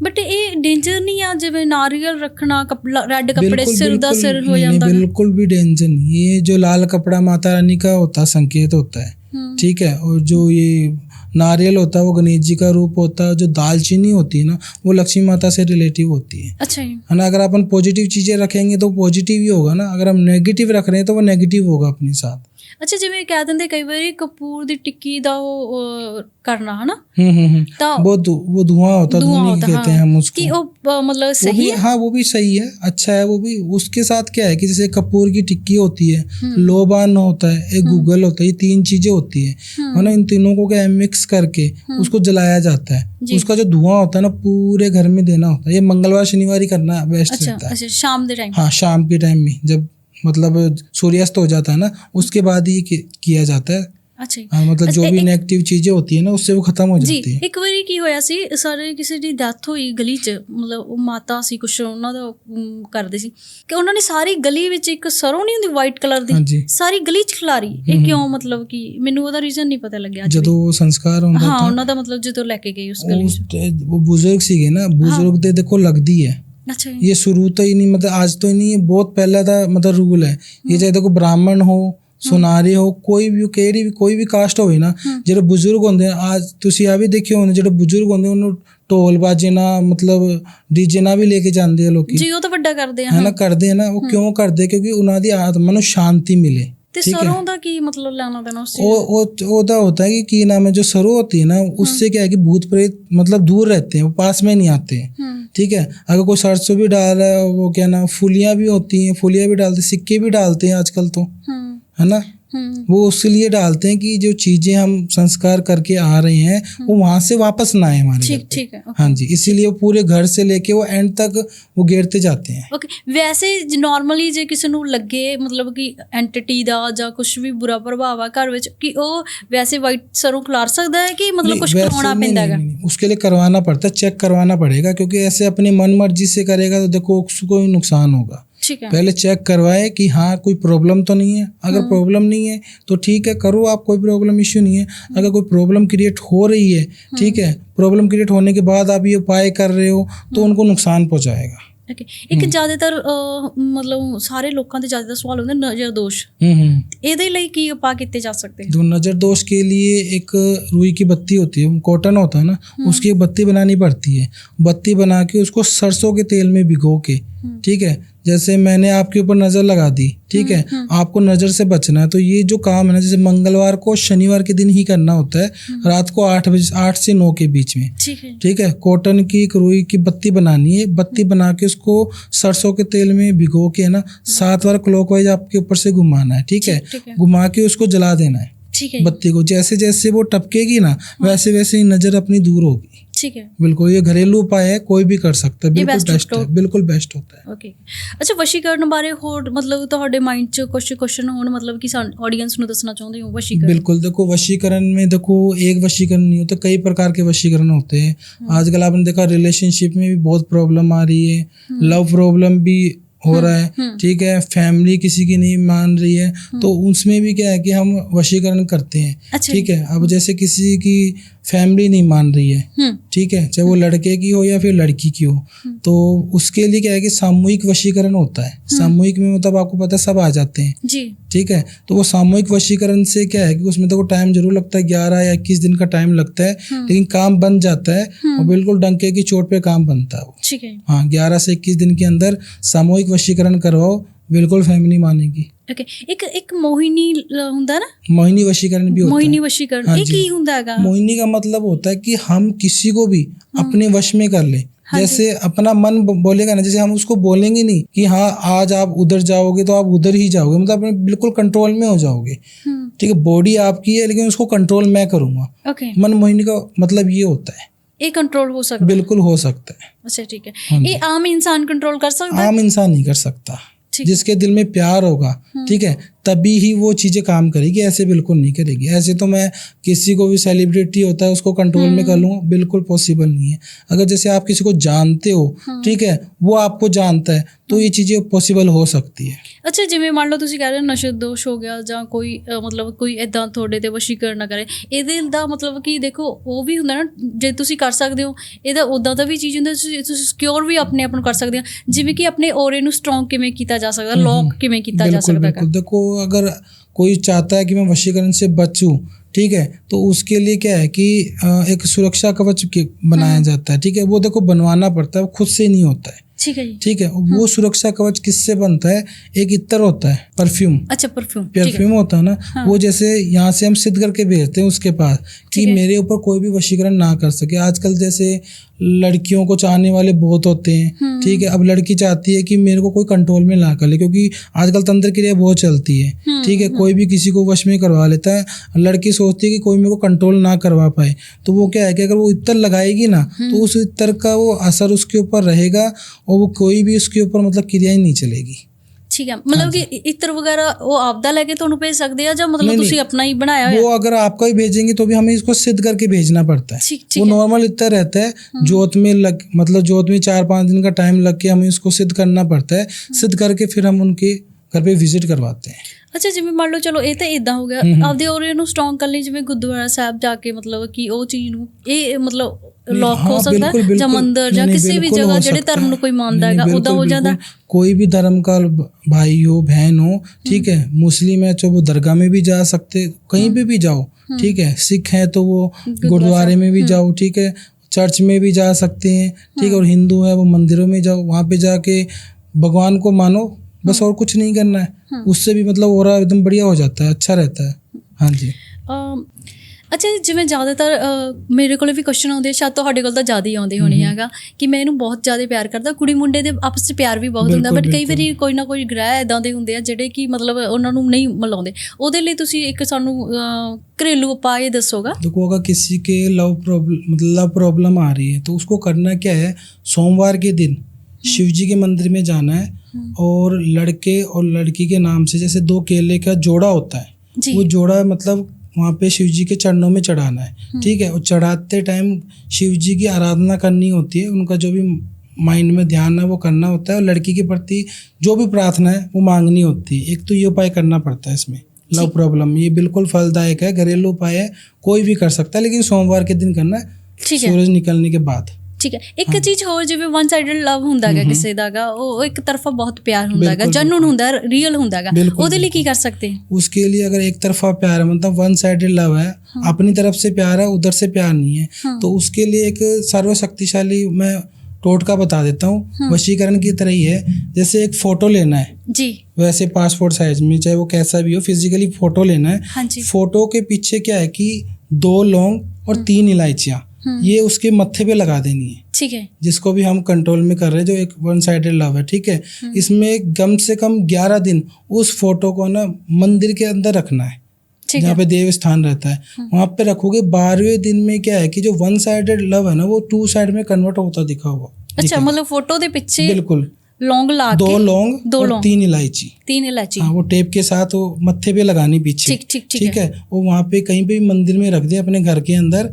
बट ये डेंजर नहीं है जिਵੇਂ नारियल रखना, रेड कपड़े सिर दा सिर हो जाता है? बिल्कुल भी डेंजर नहीं। ये जो लाल कपड़ा माता रानी का होता है, संकेत होता है, ठीक है। और जो ये नारियल होता है वो गणेश जी का रूप होता है। जो दालचीनी होती है ना वो लक्ष्मी माता से रिलेटिव होती है। अच्छा है ना। अगर अपन पॉजिटिव चीज़ें रखेंगे तो पॉजिटिव ही होगा ना, अगर हम नेगेटिव रख रहे हैं तो वो नेगेटिव होगा अपने साथ। अच्छा, जिवें कह दिंदे कई बारी कपूर दी टिक्की दा वो करना है ना, वो धुआं होता है, धुनी कहते हैं हम उसको, कि वो मतलब सही है? हाँ, वो भी सही है, अच्छा है वो भी। उसके साथ क्या है कि जैसे कपूर की टिक्की होती है, लोबान होता है, एक गूगल होता है, ये 3 चीजें होती है ना। इन तीनों को क्या है मिक्स करके उसको जलाया जाता है। उसका जो धुआं होता है ना पूरे घर में देना होता है। ये मंगलवार शनिवार ही करना बेस्ट रहता है। अच्छा, शाम के टाइम? हाँ, शाम के टाइम में जब मतलब सूर्यास्त हो जाता है ना, उसके बाद ही किया जाता है। अच्छा, मतलब जो भी नेगेटिव चीजें होती है ना उससे वो खत्म हो जाती है। एक बारी की होया सी, सारे किसी दी डेथ हुई गली च, मतलब माता सी कुछ उन्हां दा करदे सी कि उन्हां ने सारी गली विच एक सरों नहीं हुंदी वाइट कलर दी, सारी गली च खिलारी। ये क्यों, मतलब कि मैनू ओदा रीजन नहीं पता लग्या। जदों संस्कार हुंदा हाँ, उन्हां दा मतलब जदों लेके गए उस गली च, वो बुजुर्ग सीगे ना, बुजुर्ग दे देखो लगदी है। अच्छा, ये शुरू तो ही नहीं, मतलब आज तो ही नहीं, ये बहुत पहला था मतलब रूल है ये। चाहे देखो ब्राह्मण हो, सुनारी हो, कोई भी कोई भी कास्ट होवे ना, ਜਿਹੜੇ ਬਜ਼ੁਰਗ ਹੁੰਦੇ ਆ, ਅੱਜ ਤੁਸੀਂ ਆ ਵੀ ਦੇਖਿਓ ਹੁੰਦੇ, ਜਿਹੜੇ ਬਜ਼ੁਰਗ ਹੁੰਦੇ ਉਹਨੂੰ ਢੋਲ ਬਾਜੇ ਨਾਲ मतलब ਡੀਜੇ ਨਾਲ ਵੀ ਲੈ ਕੇ ਜਾਂਦੇ ਆ ਲੋਕੀ ਜੀ। ਉਹ ਤਾਂ ਵੱਡਾ ਕਰਦੇ ਆ, ਹੈ ਨਾ, ਕਰਦੇ ਆ ਨਾ। ਉਹ ਕਿਉਂ ਕਰਦੇ? ਕਿਉਂਕਿ ਉਹਨਾਂ ਦੀ ਆਤਮਾ ਨੂੰ ਸ਼ਾਂਤੀ ਮਿਲੇ। ਤੇ ਸਰੋਂ ਦਾ ਕੀ मतलब ਲੈਣਾ ਦੇਣਾ ਉਸ चीज? ओदा होता है कि नाम है, जो सरु होती है ना उससे क्या है कि भूत प्रेत मतलब दूर रहते हैं, वो पास में नहीं आते हैं, ठीक है। अगर कोई सरसों भी डाल रहा है, वो क्या ना, फुलियाँ भी होती हैं, फुलियाँ भी डालते, सिक्के भी डालते हैं आजकल तो, है ना। वो उसके लिए डालते हैं कि जो चीजें हम संस्कार करके आ रहे हैं वो वहां से वापस ना आए हमारे। ठीक है, हाँ जी, इसीलिए वो पूरे घर से लेके वो एंड तक वो गेरते जाते हैं। ओके, वैसे नॉर्मली जे किसी ਨੂੰ ਲੱਗੇ मतलब कि एंटिटी ਦਾ ਜਾਂ ਕੁਝ ਵੀ ਬੁਰਾ ਪ੍ਰਭਾਵ ਆ ਘਰ ਵਿੱਚ, ਕਿ ਉਹ वैसे वाइट सरों खिला सकता है कि मतलब कुछ करवाना पैंदा है? उसके लिए करवाना पड़ता है, चेक करवाना पड़ेगा, क्योंकि ऐसे अपनी मन मर्जी से करेगा तो देखो उसको ही नुकसान होगा। ठीक है। पहले चेक करवाए कि हाँ कोई प्रॉब्लम तो नहीं है। अगर प्रॉब्लम नहीं है तो ठीक है, करो आप, कोई प्रॉब्लम इश्यू नहीं है। अगर कोई प्रॉब्लम क्रिएट हो रही है, ठीक है, प्रॉब्लम क्रिएट होने के बाद आप ये उपाय कर रहे हो तो उनको नुकसान पहुंचाएगा। ਓਕੇ, ਇੱਕ ਜ਼ਿਆਦਾਤਰ ਮਤਲਬ ਸਾਰੇ ਲੋਕਾਂ ਦੇ ਜ਼ਿਆਦਾਤਰ ਸਵਾਲ ਹੁੰਦੇ ਨਜ਼ਰ ਦੋਸ਼, ਇਹਦੇ ਲਈ ਕੀ ਉਪਾਅ ਕੀਤੇ ਜਾ ਸਕਦੇ हैं? तो नज़र दोष के लिए एक रुई की बत्ती होती है, कॉटन होता है ना, उसकी एक बत्ती बनानी पड़ती है। बत्ती बना के उसको सरसों के तेल में भिगो के, ठीक है, जैसे मैंने आपके ऊपर नज़र लगा दी, ठीक है, आपको नज़र से बचना है तो ये जो काम है ना, जैसे मंगलवार को शनिवार के दिन ही करना होता है, रात को 8 से 9 के बीच में, ठीक है। कॉटन की एक रुई की बत्ती बनानी है। बत्ती बना के उसको सरसों के तेल में भिगो के है ना 7 बार क्लॉकवाइज आपके ऊपर से घुमाना है, ठीक है, घुमा के उसको जला देना है, ठीक है। बत्ती को जैसे जैसे वो टपकेगी ना वैसे वैसे ही नज़र अपनी दूर होगी। ठीक है, बिल्कुल, ये घरेलू उपाय है, कोई भी कर सकता है, बिल्कुल बेस्ट है, बिल्कुल बेस्ट होता है। ਓਕੇ, ਅੱਛਾ, ਵਸ਼ੀਕਰਨ ਬਾਰੇ ਹੋਰ ਮਤਲਬ ਤੁਹਾਡੇ ਮਾਈਂਡ 'ਚ ਕੁਝ ਕੁਐਸਚਨ ਹੋਣ, ਮਤਲਬ ਕਿ ਆਡੀਅנס ਨੂੰ ਦੱਸਣਾ ਚਾਹੁੰਦੇ ਹੋ ਵਸ਼ੀਕਰਨ? बिल्कुल, देखो वशीकरण में देखो एक वशीकरण नहीं होता, कई प्रकार के वशीकरण होते हैं। आजकल आपने देखा रिलेशनशिप में भी बहुत प्रॉब्लम आ रही है, लव प्रॉब्लम भी हो रहा है, ठीक है, फैमिली किसी की नहीं मान रही है, तो उसमें भी क्या है कि हम वशीकरण करते हैं, ठीक है। अब जैसे किसी की फैमिली नहीं मान रही है, ठीक है, चाहे वो लड़के की हो या फिर लड़की की हो, तो उसके लिए क्या है कि सामूहिक वशीकरण होता है। सामूहिक में मतलब आपको पता है सब आ जाते हैं जी, ठीक है। तो वो सामूहिक वशीकरण से क्या है कि उसमें तो टाइम जरूर लगता है, 11 या 21 दिन का टाइम लगता है, लेकिन काम बन जाता है और बिल्कुल डंके की चोट पे काम बनता है वो, ठीक है। हाँ, 11 से 21 दिन के अंदर सामूहिक वशीकरण करवाओ, बिल्कुल फैमिली मानेगी। ਓਕੇ, ਇੱਕ ਮੋਹਿਨੀ ਹੁੰਦਾ ਨਾ, मोहिनी वशीकरण भी होता ਮੋਹਿਨੀ है। ਵਸ਼ੀਕਰਨ, हाँ ਇਹ जी। ਕੀ ਹੁੰਦਾ ਹੈਗਾ? मोहिनी का मतलब होता है कि हम किसी को भी अपने वश में कर ले। जैसे अपना मन बोलेगा ना, जैसे हम उसको बोलेंगे नहीं कि हाँ आज आप उधर जाओगे तो आप उधर ही जाओगे, मतलब अपने बिल्कुल कंट्रोल में हो जाओगे, ठीक है। बॉडी आपकी है लेकिन उसको कंट्रोल मैं करूंगा। ओके, मन मोहिनी का मतलब ये होता है, ਇਹ ਕੰਟਰੋਲ ਹੋ ਸਕਦਾ? बिल्कुल हो सकता है। ਅੱਛਾ, ਠੀਕ ਹੈ। ਇਹ ਆਮ ਇਨਸਾਨ ਕੰਟਰੋਲ ਕਰ ਸਕਦਾ? आम इंसान नहीं कर सकता। ठीक। जिसके दिल में प्यार होगा, ठीक है, तभी ही वो चीज़ें काम करेगी, ऐसे बिल्कुल नहीं करेगी। ऐसे तो मैं किसी को भी सेलिब्रिटी होता है उसको कंट्रोल में कर लूँगा, बिल्कुल पॉसिबल नहीं है। अगर जैसे आप किसी को जानते हो, ठीक है, वो आपको जानता है, तो ये चीज़ें पॉसिबल हो सकती है। ਅੱਛਾ, ਜਿਵੇਂ ਮੰਨ ਲਓ ਤੁਸੀਂ ਕਹਿ ਰਹੇ ਹੋ ਨਸ਼ੇ ਦੋਸ਼ ਹੋ ਗਿਆ ਜਾਂ ਕੋਈ ਮਤਲਬ ਕੋਈ ਇਦਾਂ ਤੁਹਾਡੇ ਤੇ ਵਸ਼ੀਕਰਨ ਨਾ ਕਰੇ, ਇਹਦੇ ਦਾ ਮਤਲਬ ਕਿ ਦੇਖੋ ਉਹ ਵੀ ਹੁੰਦਾ ਨਾ, ਜੇ ਤੁਸੀਂ ਕਰ ਸਕਦੇ ਹੋ ਇਹਦਾ ਉੱਦਾਂ ਦਾ ਵੀ ਚੀਜ਼ ਹੁੰਦਾ, ਤੁਸੀਂ ਸਿਕਿਉਰ ਵੀ ਆਪਣੇ ਆਪ ਨੂੰ ਕਰ ਸਕਦੇ ਹੋ, ਜਿਵੇਂ ਕਿ ਆਪਣੇ ਔਰੇ ਨੂੰ ਸਟਰੋਂਗ ਕਿਵੇਂ ਕੀਤਾ ਜਾ ਸਕਦਾ, ਲੌਕ ਕਿਵੇਂ ਕੀਤਾ ਜਾ बिल्कुल ਸਕਦਾ ਹੈਗਾ? बिल्कुल, देखो अगर कोई चाहता है कि मैं वशीकरण से बचूं, ठीक है, तो उसके लिए क्या है कि एक सुरक्षा कवच बनाया जाता है, ठीक है। वो देखो बनवाना पड़ता है, वो खुद से नहीं होता है, ठीक है जी, ठीक है। वो सुरक्षा कवच किससे बनता है? एक इत्र होता है, परफ्यूम, अच्छा, परफ्यूम, परफ्यूम होता है ना, वो जैसे यहाँ से हम सिद्ध करके भेजते हैं उसके पास कि मेरे ऊपर कोई भी वशीकरण ना कर सके। आजकल जैसे लड़कियों को चाहने वाले बहुत होते हैं, ठीक है। अब लड़की चाहती है कि मेरे को कोई कंट्रोल में ना कर ले, क्योंकि आजकल तंत्र क्रिया बहुत चलती है, ठीक है, कोई भी किसी को वश में करवा लेता है। लड़की सोचती है कि कोई मेरे को कंट्रोल ना करवा पाए, तो वो क्या है कि अगर वो इत्र लगाएगी ना तो उस इत्र का वो असर उसके ऊपर रहेगा और वो कोई भी उसके ऊपर मतलब क्रिया ही नहीं चलेगी। ठीक है, मतलब कि इत्र वगैरह वो आपदा लेके ਤੁਹਾਨੂੰ ਭੇਜ ਸਕਦੇ ਆ ਜਾਂ मतलब ਤੁਸੀਂ अपना ही बनाया है? वो अगर आपका ही भेजेंगे तो भी हमें इसको सिद्ध करके भेजना पड़ता है। ठीक वो नॉर्मल इत्र रहता है, जोत में जोत में 4-5 दिन का टाइम लग के हमें इसको सिद्ध करना पड़ता है। सिद्ध करके फिर हम उनके घर पे विजिट करवाते हैं। ਅੱਛਾ, ਜਿਵੇਂ ਮੰਨ ਲਓ ਚਲੋ ਇਹ ਤਾਂ ਇਦਾਂ ਹੋ ਗਿਆ, ਆਪਦੇ ਔਰੇ ਨੂੰ ਸਟਰੋਂਗ ਕਰਨ ਲਈ ਜਿਵੇਂ ਗੁਰਦੁਆਰਾ ਸਾਹਿਬ ਜਾ ਕੇ ਮਤਲਬ ਕਿ ਉਹ ਚੀਜ਼ ਨੂੰ ਇਹ ਮਤਲਬ लॉक हो सकता है, ਜਾਂ ਮੰਦਰ ਜਾਂ ਕਿਸੇ भी जगह ਜਿਹੜੇ ਧਰਮ ਨੂੰ ਕੋਈ ਮੰਨਦਾ ਹੈਗਾ ਉਦਾਂ ਹੋ ਜਾਂਦਾ? कोई भी धर्म का भाई हो बहन हो, ठीक है, मुस्लिम है तो वो दरगाह में भी जा सकते, कहीं पे भी जाओ, ठीक है। सिख है तो वो गुरुद्वारे में भी जाओ, ठीक है, चर्च में भी जा सकते हैं, ठीक है। और हिंदू है वो मंदिरों में जाओ, वहाँ पे जाके भगवान को मानो, बस और कुछ नहीं करना है। उससे भी मतलब और एकदम बढ़िया हो जाता है, अच्छा रहता है। हाँ जी। ਅੱਛਾ, ਜਿਵੇਂ ਜ਼ਿਆਦਾਤਰ ਮੇਰੇ ਕੋਲ ਵੀ ਕੁਐਸਚਨ ਆਉਂਦੇ, ਸ਼ਾਇਦ ਤੁਹਾਡੇ ਕੋਲ ਤਾਂ ਜ਼ਿਆਦਾ ਹੀ ਆਉਂਦੇ ਹੋਣੇ ਹੈਗਾ, ਕਿ ਮੈਂ ਇਹਨੂੰ ਬਹੁਤ ਜ਼ਿਆਦਾ ਪਿਆਰ ਕਰਦਾ। ਕੁੜੀ ਮੁੰਡੇ ਦੇ ਆਪਸ 'ਚ ਪਿਆਰ ਵੀ ਬਹੁਤ ਹੁੰਦਾ, ਬਟ ਕਈ ਵਾਰੀ ਕੋਈ ਨਾ ਕੋਈ ਗ੍ਰਹਿ ਇੱਦਾਂ ਦੇ ਹੁੰਦੇ ਆ ਜਿਹੜੇ ਕਿ ਮਤਲਬ ਉਹਨਾਂ ਨੂੰ ਨਹੀਂ ਮਿਲਾਉਂਦੇ। ਉਹਦੇ ਲਈ ਤੁਸੀਂ ਇੱਕ ਸਾਨੂੰ ਘਰੇਲੂ ਉਪਾਅ ਦੱਸੋਗਾ? देखो, अगर किसी के लव प्रॉब्लम आ रही है तो उसको करना क्या है, सोमवार के दिन शिव जी के मंदिर में जाना है और लड़के और लड़की के नाम से जैसे 2 केले का जोड़ा होता है, वो जोड़ा मतलब वहाँ पे शिव जी के चरणों में चढ़ाना है, ठीक है। और चढ़ाते टाइम शिव जी की आराधना करनी होती है, उनका जो भी माइंड में ध्यान है वो करना होता है, और लड़की के प्रति जो भी प्रार्थना है वो मांगनी होती है। एक तो ये उपाय करना पड़ता है इसमें, लव प्रॉब्लम, ये बिल्कुल फलदायक है, घरेलू उपाय है, कोई भी कर सकता है, लेकिन सोमवार के दिन करना है, ठीक है सूरज निकलने के बाद। ਠੀਕ ਹੈ। ਇੱਕ ਚੀਜ਼ ਹੋਰ, ਜਿਵੇਂ ਵਨ ਸਾਈਡਡ ਲਵ ਹੁੰਦਾ ਹੈਗਾ ਕਿਸੇ ਦਾਗਾ, ਉਹ ਇੱਕ ਤਰਫਾ ਬਹੁਤ ਪਿਆਰ ਹੁੰਦਾ ਹੈਗਾ, ਜਨੂਨ ਹੁੰਦਾ, ਰੀਅਲ ਹੁੰਦਾ ਹੈਗਾ, ਉਹਦੇ ਲਈ ਕੀ ਕਰ सकते हैं? उसके लिए अगर एक तरफा प्यार है, मतलब वन साइडेड लव है, अपनी तरफ से प्यार है, उधर से प्यार नहीं है, तो उसके लिए एक सर्वशक्तिशाली मैं टोटका बता देता हूँ, वशीकरण की तरह ही है। जैसे एक फोटो लेना है जी, वैसे पासपोर्ट साइज में, चाहे वो कैसा भी हो, फिजिकली फोटो लेना है। हाँ जी, फोटो के पीछे क्या है कि 2 लौंग और 3 इलायचियाँ ये उसके मत्थे पे लगा देनी है, ठीक है, जिसको भी हम कंट्रोल में कर रहे हैं, जो एक वन साइडेड लव है, ठीक है। इसमें कम से कम 11 दिन उस फोटो को ना मंदिर के अंदर रखना है, ठीक जहाँ है, पे देव स्थान रहता है, वहाँ पे रखोगे। 12वें दिन में क्या है कि जो वन साइडेड लव है ना, वो 2 साइड में कन्वर्ट होता दिखा हुआ। अच्छा, मतलब फोटो दे पीछे बिल्कुल लौंग ला 2 के, लौंग 2 और लौंग, 3 इलायची, 3 इलायची, हाँ, वो टेप के साथ वो मत्थे पे लगानी पीछे, ठीक ठीक ठीक है। वो वहाँ पे कहीं पे भी मंदिर में रख दे अपने घर के अंदर।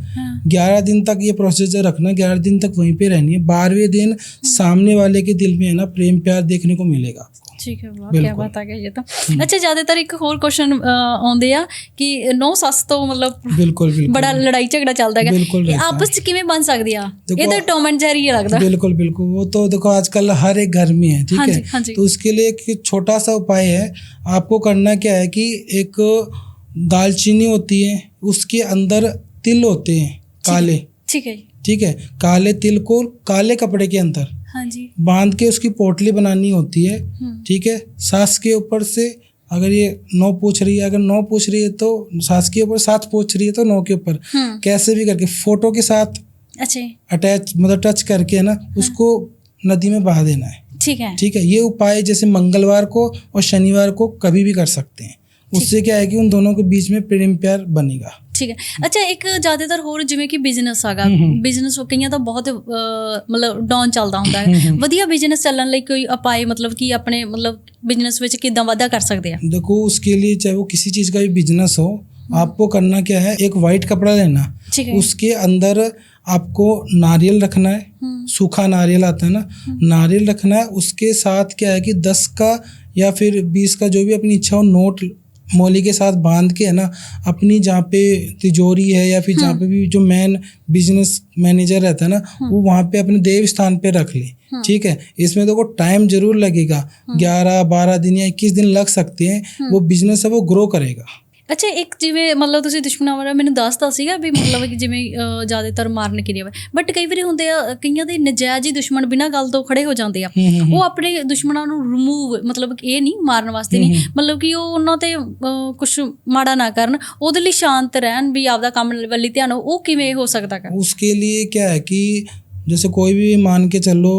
11 दिन तक ये प्रोसीजर रखना, 11 दिन तक वहीं पे रहनी है। 12वें दिन सामने वाले के दिल में है ना प्रेम प्यार देखने को मिलेगा। ठीक है, वाह क्या बात आ गई ये तो। अच्छा, ਜ਼ਿਆਦਾਤਰ ਇੱਕ ਹੋਰ ਕੁਐਸਚਨ ਆਉਂਦੇ ਆ ਕਿ ਨੌ ਸੱਸ ਤੋਂ ਮਤਲਬ बिल्कुल बिल्कुल ਬੜਾ ਲੜਾਈ ਝਗੜਾ ਚੱਲਦਾ ਹੈਗਾ, बिल्कुल ਇਹ रहता ਆਪਸ ਚ ਕਿਵੇਂ ਬਣ ਸਕਦੀ ਆ? देखो, ਇਹ ਤਾਂ ਟੌਮ ਐਂਡ ਜੈਰੀ ਲੱਗਦਾ। बिल्कुल बिल्कुल, वो तो देखो आजकल हर एक घर में है, ठीक हाँ है। जी, हाँ जी। तो उसके लिए एक छोटा सा उपाय है, आपको करना क्या है कि एक दालचीनी होती है, उसके अंदर तिल होते हैं काले, ठीक है, ठीक है। काले तिल को काले कपड़े के अंदर हाँ जी, बांध के उसकी पोटली बनानी होती है, ठीक है। सास के ऊपर से अगर ये 9 पूछ रही है, अगर 9 पूछ रही है तो सास के ऊपर, 7 पूछ रही है तो 9 के ऊपर, कैसे भी करके फोटो के साथ अच्छा, अटैच मतलब टच करके ना उसको नदी में बहा देना है, ठीक है, ठीक है। ये उपाय जैसे मंगलवार को और शनिवार को कभी भी कर सकते हैं। उससे क्या है कि उन दोनों के बीच में प्रेम प्यार बनेगा। ਠੀਕ ਹੈ। ਅੱਛਾ, ਇੱਕ ਜ਼ਿਆਦਾਤਰ ਹੋਰ ਜਿਵੇਂ ਕਿ ਬਿਜ਼ਨਸ ਹੈਗਾ, ਬਿਜ਼ਨਸ ਕਈਆਂ ਦਾ ਬਹੁਤ ਮਤਲਬ ਡਾਊਨ ਚੱਲਦਾ ਹੁੰਦਾ ਹੈ, ਵਧੀਆ ਬਿਜ਼ਨਸ ਚੱਲਣ ਲਈ ਕੋਈ ਉਪਾਏ ਮਤਲਬ ਕਿ ਆਪਣੇ ਮਤਲਬ ਬਿਜ਼ਨਸ ਵਿੱਚ ਕਿੱਦਾਂ ਵਾਧਾ ਕਰ ਸਕਦੇ ਆ? देखो, उसके लिए चाहे वो किसी चीज़ का भी बिजनेस हो, आपको करना क्या है, एक वाइट कपड़ा लेना, ठीक है, उसके अंदर आपको नारियल रखना है, सूखा नारियल आता है ना, नारियल रखना है। उसके साथ क्या है कि 10 का या फिर 20 का जो भी अपनी इच्छा हो नोट मौली के साथ बांध के है ना, अपनी जहाँ पे तिजोरी है या फिर जहाँ पे भी जो मेन बिजनेस मैनेजर रहता है ना, वो वहाँ पे अपने देव स्थान पे रख ले, ठीक है। इसमें देखो टाइम जरूर लगेगा, 11-12 दिन या 21 दिन लग सकते हैं, वो बिजनेस है वो ग्रो करेगा। ਅੱਛਾ, ਇੱਕ ਜਿਵੇਂ ਮਤਲਬ ਤੁਸੀਂ ਦੁਸ਼ਮਣਾਂ ਬਾਰੇ ਮੈਨੂੰ ਦੱਸਦਾ ਸੀਗਾ ਵੀ ਮਤਲਬ ਕਿ ਜਿਵੇਂ ਜ਼ਿਆਦਾਤਰ ਮਾਰਨ ਕਿਰਿਆ ਵਾ, ਬਟ ਕਈ ਵਾਰੀ ਹੁੰਦੇ ਆ ਕਈਆਂ ਦੇ ਨਜਾਇਜ਼ ਹੀ ਦੁਸ਼ਮਣ ਬਿਨਾਂ ਗੱਲ ਤੋਂ ਖੜੇ ਹੋ ਜਾਂਦੇ ਆ, ਉਹ ਆਪਣੇ ਦੁਸ਼ਮਣਾਂ ਨੂੰ ਰਿਮੂਵ ਮਤਲਬ ਇਹ ਨਹੀਂ ਮਾਰਨ ਵਾਸਤੇ ਨਹੀਂ, ਮਤਲਬ ਕਿ ਉਹ ਉਹਨਾਂ ਤੇ ਕੁਛ ਮਾੜਾ ਨਾ ਕਰਨ, ਉਹਦੇ ਲਈ ਸ਼ਾਂਤ ਰਹਿਣ, ਵੀ ਆਪਦਾ ਕੰਮ ਵੱਲ ਧਿਆਨ ਹੋ, ਉਹ ਕਿਵੇਂ ਹੋ ਸਕਦਾ ਗਾ? उसके लिए क्या है कि जैसे कोई भी मान के चलो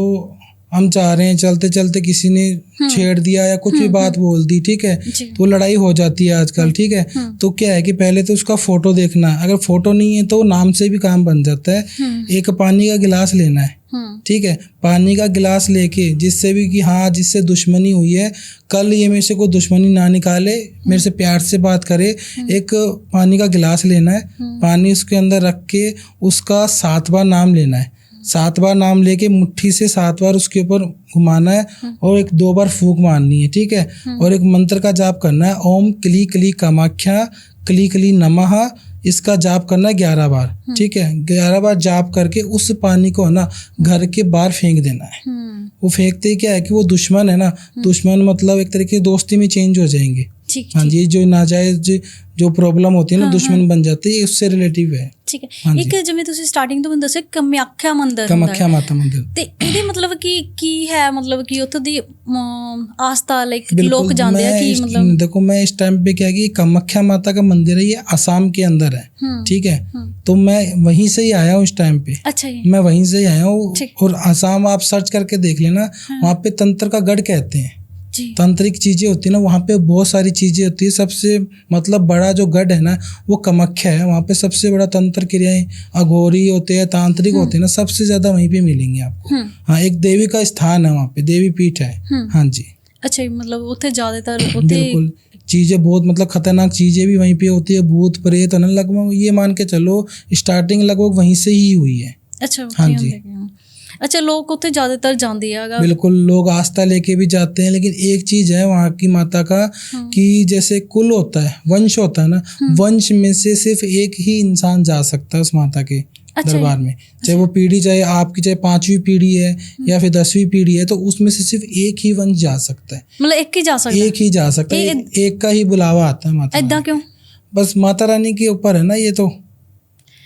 हम चाह रहे हैं, चलते चलते किसी ने छेड़ दिया या कुछ भी बात बोल दी, ठीक है, तो लड़ाई हो जाती है आजकल, ठीक है। तो क्या है कि पहले तो उसका फोटो देखना है, अगर फोटो नहीं है तो नाम से भी काम बन जाता है। एक पानी का गिलास लेना है, ठीक है, पानी का गिलास लेके जिससे भी कि हाँ जिससे दुश्मनी हुई है, कल ये मेरे से कोई दुश्मनी ना निकाले, मेरे से प्यार से बात करे। एक पानी का गिलास लेना है, पानी उसके अंदर रख के उसका 7 बार नाम लेना है, 7 बार नाम लेके मुट्ठी से 7 बार उसके ऊपर घुमाना है और एक 2 बार फूंक मारनी है, ठीक है। और एक मंत्र का जाप करना है, ओम क्ली क्ली कामाख्या क्ली क्ली नमः, इसका जाप करना है 11 बार, ठीक है। 11 बार जाप करके उस पानी को है ना घर के बाहर फेंक देना है। वो फेंकते ही क्या है कि वो दुश्मन है ना, दुश्मन मतलब एक तरीके से दोस्ती में चेंज हो जाएंगे। हाँ जी, जो नाजायज जो प्रॉब्लम होती है ना, दुश्मन बन जाते हैं, उससे रिलेटिव है। ਠੀਕ ਹੈ। ਇੱਕ ਜਿਵੇਂ ਤੁਸੀਂ ਸਟਾਰਟਿੰਗ ਤੋਂ ਮੈਨੂੰ ਦੱਸਿਆ ਕਮਾਖਿਆ ਮੰਦਿਰ, कामाख्या माता मंदिर, ਤੇ ਇਹਦੇ ਮਤਲਬ ਕੀ ਹੈ, ਮਤਲਬ ਕਿ ਉੱਥੋਂ ਦੀ ਆਸथा ਲਾਈਕ ਲੋਕ ਜਾਂਦੇ ਆ ਕਿ मतलब देखो मैं इस टाइम पे क्या कि कामाख्या माता का मंदिर है, ये असम के अंदर है, ठीक है। तो मैं वहीं से ही आया हूँ इस टाइम पे, अच्छा जी, मैं वहीं से ही आया हूँ। और असम आप सर्च करके देख लेना, वहाँ पे तंत्र का गढ़ कहते हैं, तांत्रिक चीजें होती है ना, वहाँ पे बहुत सारी चीजें होती है। सबसे मतलब बड़ा जो गढ़ है ना वो कामाख्या है, वहाँ पे सबसे बड़ा तंत्र क्रियाएं अघोरी होते हैं, तांत्रिक होते हैं ना, सबसे ज्यादा वहीं पे मिलेंगे आपको। हाँ, एक देवी का स्थान है वहाँ पे, देवी पीठ है। हाँ जी, अच्छा, मतलब ਉੱਥੇ ਜ਼ਿਆਦਾतर ਉੱਥੇ बिल्कुल चीजें बहुत मतलब खतरनाक चीजें भी वहीं पे होती है, भूत प्रेत है ना, लगभग ये मान के चलो स्टार्टिंग लगभग वहीं से ही हुई है। अच्छा, हाँ जी। अच्छा लोग उत्थे ज़्यादातर जाते हैं बिल्कुल, लोग आस्था लेके भी जाते हैं, लेकिन एक चीज है वहाँ की माता का कि जैसे कुल होता है, वंश होता है ना, वंश में से सिर्फ एक ही इंसान जा सकता है उस माता के अच्छा दरबार में, चाहे वो पीढ़ी, चाहे आपकी चाहे 5वीं पीढ़ी है या फिर 10वीं पीढ़ी है, तो उसमें से सिर्फ एक ही वंश जा सकता है, मतलब एक ही जा सकता है? एक ही जा सकता है, एक का ही बुलावा आता है माता ऐदा रानी। क्यों? बस माता रानी के ऊपर है ना ये, तो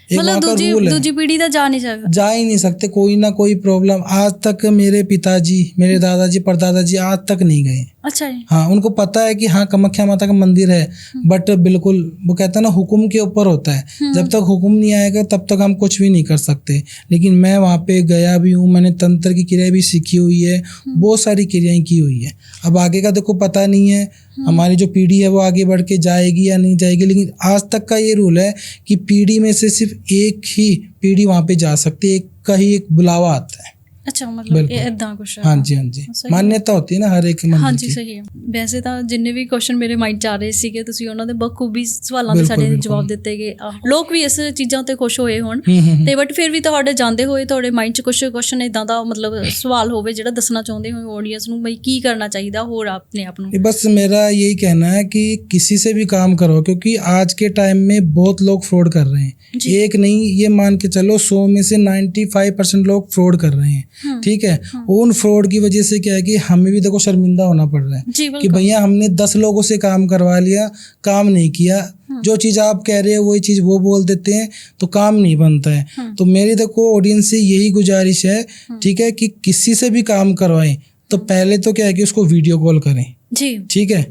एक मतलब वहाँ का रूल है, दूजी पीढ़ी तो जा नहीं सकता? जा ही नहीं सकते, कोई ना कोई प्रॉब्लम। आज तक मेरे पिताजी, मेरे दादाजी, परदादाजी आज तक नहीं गए। अच्छा जी। हाँ, उनको पता है कि हाँ कामाख्या माता का मंदिर है, बट बिल्कुल वो कहता है ना हुक्म के ऊपर होता है, जब तक हुक्म नहीं आएगा तब तक हम कुछ भी नहीं कर सकते। लेकिन मैं वहाँ पे गया भी हूँ, मैंने तंत्र की क्रिया भी सीखी हुई है, बहुत सारी क्रियाएं की हुई है। अब आगे का देखो पता नहीं है, हमारी जो पीढ़ी है वो आगे बढ़ के जाएगी या नहीं जाएगी, लेकिन आज तक का ये रूल है कि पीढ़ी में से सिर्फ एक ही पीढ़ी वहाँ पे जा सकती है, एक का ही एक बुलावा आता है। अच्छा मतलब बिल्कुल। ये इदां कुछ है। हाँ जी, हाँ जी, सही है। मान्यता होती है ना हर एक मंदिर हाँ जी की। सही है। ਵੈਸੇ ਤਾਂ ਜਿੰਨੇ ਵੀ ਕੁਐਸਚਨ ਮੇਰੇ ਮਾਈਂਡ 'ਚ ਆ ਰਹੇ ਸੀਗੇ ਤੁਸੀਂ ਉਹਨਾਂ ਦੇ ਬਖੂਬੀ ਸਵਾਲਾਂ ਦੇ ਬਿਲਕੁਲ, ਸਾਡੇ ਬਿਲਕੁਲ। ਜਵਾਬ ਦਿੱਤੇ ਗਏ। ਲੋਕ ਵੀ ਇਸ ਚੀਜ਼ਾਂ ਤੇ ਖੁਸ਼ ਹੋਏ ਹੋਣ ਹੂੰ। ਤੇ ਬਟ ਫਿਰ ਵੀ ਤੁਹਾਡੇ ਜਾਂਦੇ ਹੋਏ ਤੁਹਾਡੇ ਮਾਈਂਡ 'ਚ ਕੁਝ ਕੁਐਸਚਨ ਇਦਾਂ ਦਾ ਮਤਲਬ ਸਵਾਲ ਹੋਵੇ ਜਿਹੜਾ ਦੱਸਣਾ ਚਾਹੁੰਦੇ ਹੋ ਆਡੀਅנס ਨੂੰ ਬਈ ਕੀ ਕਰਨਾ ਚਾਹੀਦਾ ਹੋਰ ਆਪਣੇ ਆਪ ਨੂੰ? बस मेरा यही कहना है कि किसी से भी काम करो, क्योंकि आज के टाइम में बहुत लोग फ्रॉड कर रहे हैं। जी। एक नहीं, ये मान के चलो 100 में से 95% लोग फ्रॉड कर रहे हैं। ठीक है, उन फ्रॉड की वजह से क्या है कि हमें भी देखो शर्मिंदा होना पड़ रहा है जी कि बिल्कुल। भैया हमने 10 लोगों से काम करवा लिया, काम नहीं किया, जो चीज़ आप कह रहे हो वही चीज़ वो बोल देते हैं, तो काम नहीं बनता है। तो मेरी देखो ऑडियंस से यही गुजारिश है, ठीक है, कि किसी से भी काम करवाएं तो पहले तो क्या है कि उसको वीडियो कॉल करें। जी ठीक है,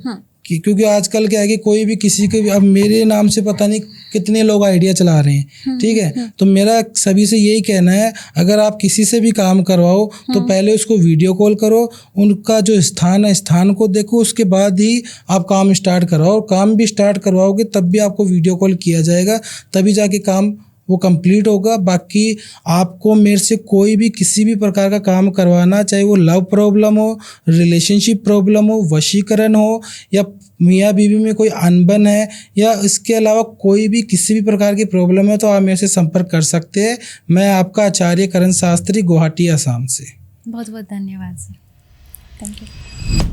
क्योंकि आजकल क्या है कि कोई भी किसी के भी, अब मेरे नाम से पता नहीं कितने लोग आइडिया चला रहे हैं। ठीक है, तो मेरा सभी से यही कहना है, अगर आप किसी से भी काम करवाओ तो पहले उसको वीडियो कॉल करो, उनका जो स्थान है स्थान को देखो, उसके बाद ही आप काम स्टार्ट कराओ। और काम भी स्टार्ट करवाओगे तब भी आपको वीडियो कॉल किया जाएगा, तभी जाके काम वो कंप्लीट होगा। बाकी आपको मेरे से कोई भी किसी भी प्रकार का काम करवाना, चाहे वो लव प्रॉब्लम हो, रिलेशनशिप प्रॉब्लम हो, वशीकरण हो, या मियाँ बीवी में कोई अनबन है, या इसके अलावा कोई भी किसी भी प्रकार की प्रॉब्लम है, तो आप मेरे से संपर्क कर सकते हैं। मैं आपका आचार्य करण शास्त्री, गुवाहाटी, असम से। बहुत बहुत धन्यवाद सर, थैंक यू।